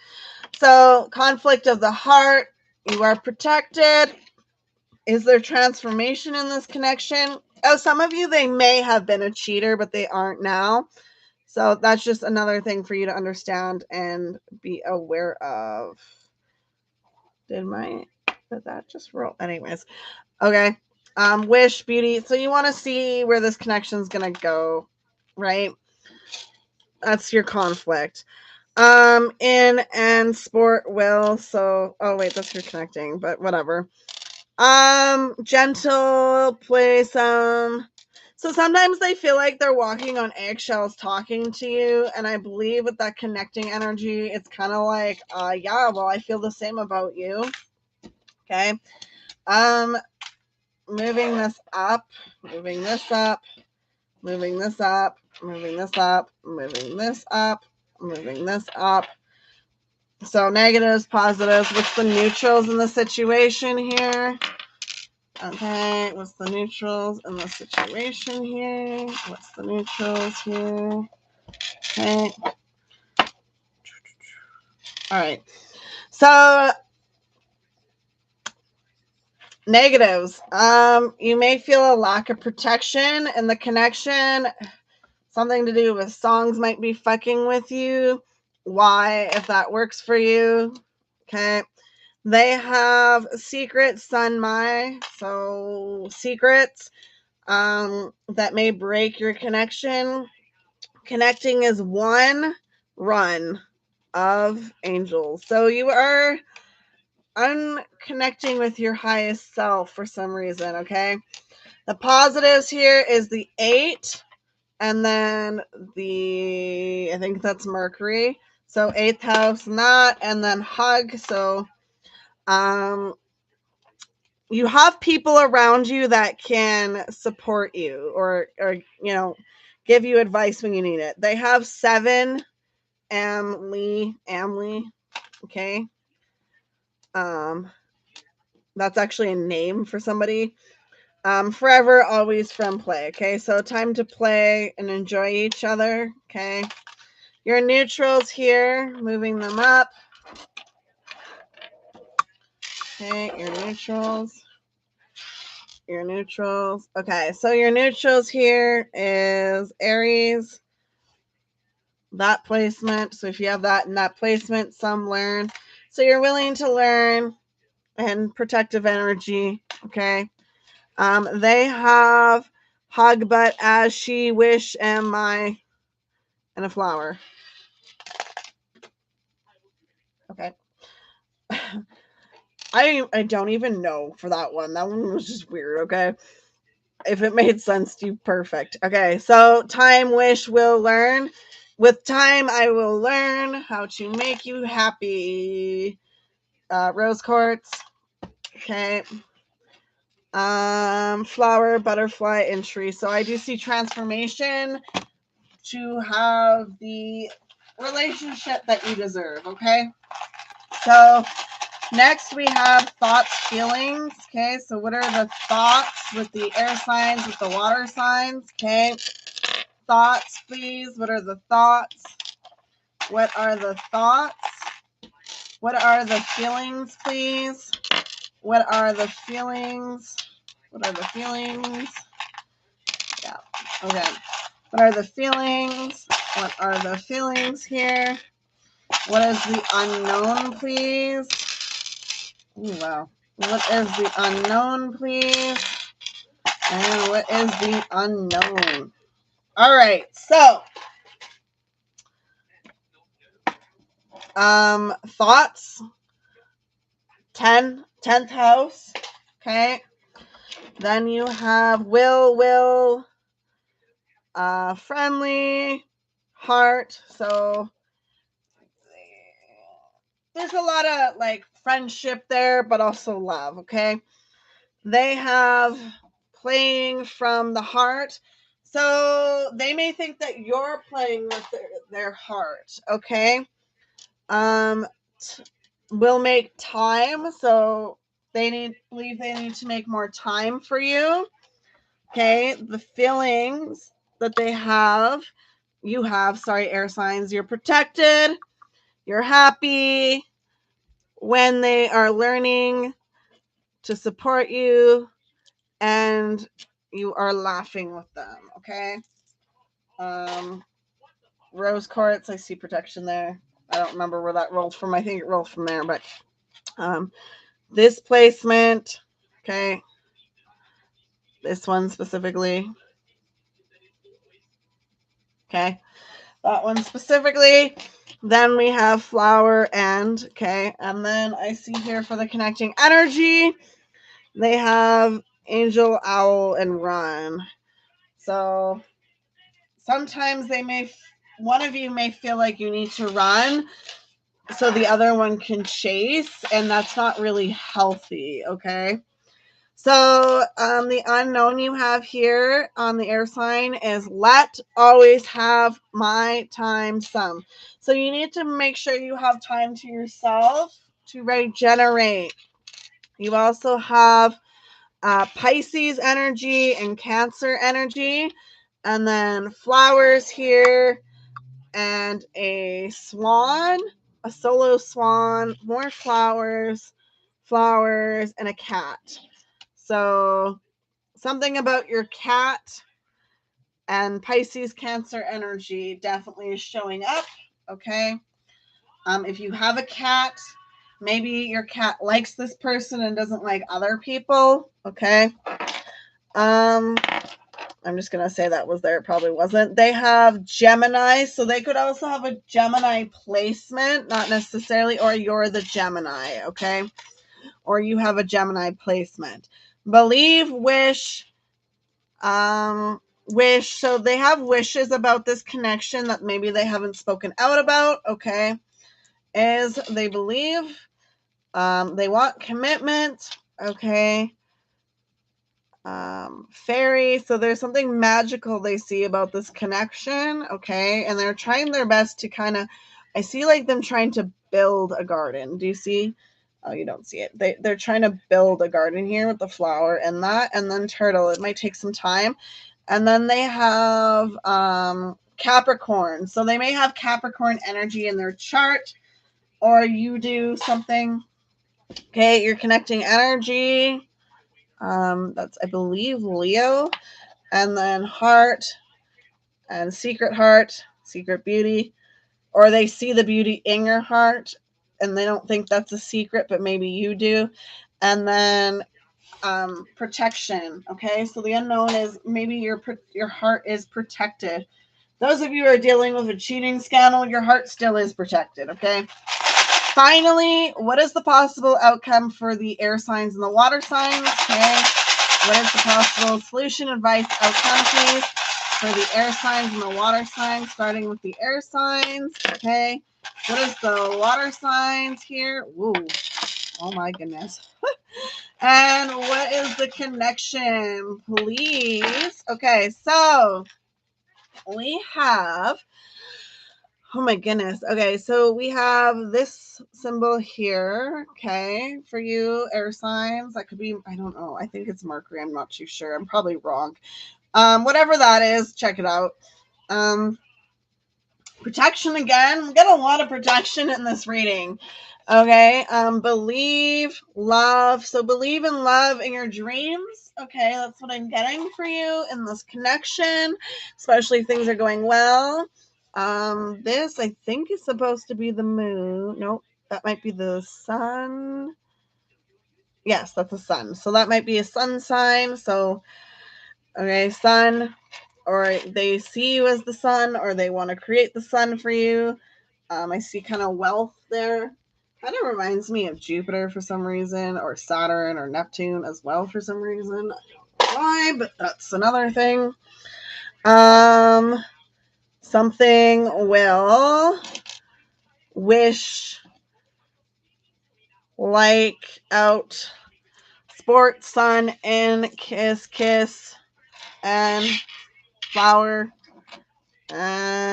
So, conflict of the heart. You are protected. Is there transformation in this connection? Oh, some of you, they may have been a cheater, but they aren't now. So that's just another thing for you to understand and be aware of. Did that just roll? Anyways. Okay. Wish, beauty. So you want to see where this connection is going to go, right? That's your conflict. In and sport will. So, oh wait, that's your connecting, but whatever. Gentle, play some. So sometimes they feel like they're walking on eggshells talking to you, and I believe with that connecting energy, it's kind of like, yeah, well, I feel the same about you. Okay. Moving this up, moving this up, moving this up, moving this up, moving this up, moving this up. So negatives, positives. What's the neutrals in the situation here? Okay, what's the neutrals in the situation here? What's the neutrals here? Okay. All right. So negatives. You may feel a lack of protection in the connection. Something to do with songs might be fucking with you. Why, if that works for you? Okay. They have secret sun mai, so secrets that may break your connection. Connecting is one run of angels. So you are unconnecting with your highest self for some reason, okay? The positives here is the 8 and then I think that's Mercury. So 8th house, not, and then hug. So you have people around you that can support you or give you advice when you need it. They have 7 Amly, okay. That's actually a name for somebody. Forever, always, from play. Okay, so time to play and enjoy each other. Okay, your neutrals here, moving them up. Okay, your neutrals. Your neutrals. Okay, so your neutrals here is Aries. That placement. So if you have that in that placement, some learn. So you're willing to learn and protective energy. Okay. They have hug, but as she wish, am I, and a flower. Okay. I don't even know for that one. That one was just weird. Okay. If it made sense to you, perfect. Okay. So time, wish, will learn. With time, I will learn how to make you happy. Rose quartz. Okay. Flower, butterfly, and tree. So I do see transformation to have the relationship that you deserve. Okay. So next we have thoughts, feelings. Okay. So what are the thoughts with the air signs, with the water signs? Okay. Thoughts, please. What are the thoughts? What are the thoughts? What are the feelings, please? What are the feelings? What are the feelings? Yeah. Okay. What are the feelings? What are the feelings here? What is the unknown, please? Ooh, wow. What is the unknown, please? And what is the unknown? All right. So, thoughts. 10th house. Okay. Then you have will, friendly, heart. So there's a lot of like friendship there, but also love. Okay. They have playing from the heart. So they may think that you're playing with their heart. Okay. Will make time. So believe they need to make more time for you. Okay, the feelings that they have, you have, sorry, air signs, you're protected, you're happy when they are learning to support you, and you are laughing with them, okay? Rose quartz, I see protection there. I don't remember where that rolled from. I think it rolled from there, but this placement, okay, this one specifically, okay, that one specifically. Then we have flower and, okay, and then I see here for the connecting energy, they have angel, owl, and run. So sometimes one of you may feel like you need to run so the other one can chase, and that's not really healthy, okay? So the unknown you have here on the air sign is let always have my time some. So you need to make sure you have time to yourself to regenerate. You also have Pisces energy and Cancer energy, and then flowers here, and a swan, a solo swan, more flowers, and a cat. So something about your cat and Pisces Cancer energy definitely is showing up, okay? If you have a cat, maybe your cat likes this person and doesn't like other people, okay? I'm just going to say that was there. It probably wasn't. They have Gemini, so they could also have a Gemini placement, not necessarily, or you're the Gemini, okay? Or you have a Gemini placement. Believe, wish, wish. So they have wishes about this connection that maybe they haven't spoken out about, okay? Is they believe, they want commitment, okay? Fairy, so there's something magical they see about this connection, okay? And they're trying their best to kind of, I see like them trying to build a garden. Do you see? Oh, you don't see it. They're trying to build a garden here with the flower and that, and then turtle. It might take some time. And then they have Capricorn. So they may have Capricorn energy in their chart, or you do something. Okay, you're connecting energy. That's, I believe, Leo. And then heart and secret beauty. Or they see the beauty in your heart and they don't think that's a secret, but maybe you do. And then protection. Okay, so the unknown is maybe your heart is protected. Those of you who are dealing with a cheating scandal, your heart still is protected. Okay. Finally, what is the possible outcome for the air signs and the water signs? Okay. What is the possible solution, advice, outcome, please, for the air signs and the water signs, starting with the air signs? Okay. What is the water signs here? Ooh. Oh, my goodness. And what is the connection, please? Okay, so we have, oh my goodness. Okay, so we have this symbol here, okay, for you, air signs. That could be, I don't know. I think it's Mercury. I'm not too sure. I'm probably wrong. Whatever that is, check it out. Protection again. We got a lot of protection in this reading. Okay, believe, love. So believe in love in your dreams. Okay, that's what I'm getting for you in this connection, especially if things are going well. This, I think, is supposed to be the moon. Nope, that might be the sun. Yes, that's the sun. So that might be a sun sign. So, okay, sun, or they see you as the sun, or they want to create the sun for you. I see kind of wealth there. Kind of reminds me of Jupiter for some reason, or Saturn or Neptune as well for some reason. I don't know why, but that's another thing. Something will wish like out sports, sun, in, kiss, and flower, and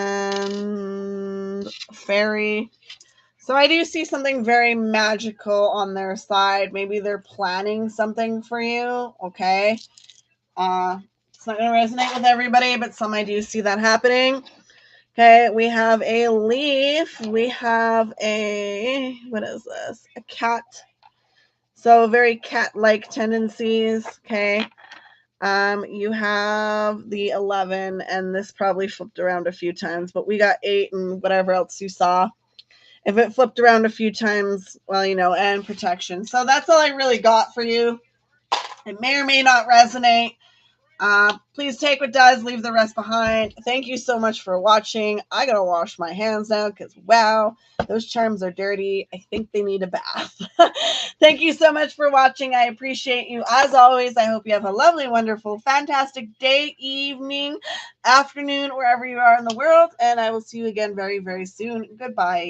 fairy. So I do see something very magical on their side. Maybe they're planning something for you. Okay. It's not going to resonate with everybody, but some I do see that happening. Okay, we have a leaf. We have a, what is this? A cat. So very cat-like tendencies. Okay. You have the 11, and this probably flipped around a few times, but we got 8 and whatever else you saw. If it flipped around a few times, well, you know, and protection. So that's all I really got for you. It may or may not resonate. Please take what does, leave the rest behind. Thank you so much for watching. I gotta wash my hands now because, wow, those charms are dirty. I think they need a bath. Thank you so much for watching. I appreciate you. As always, I hope you have a lovely, wonderful, fantastic day, evening, afternoon, wherever you are in the world. And I will see you again very, very soon. Goodbye.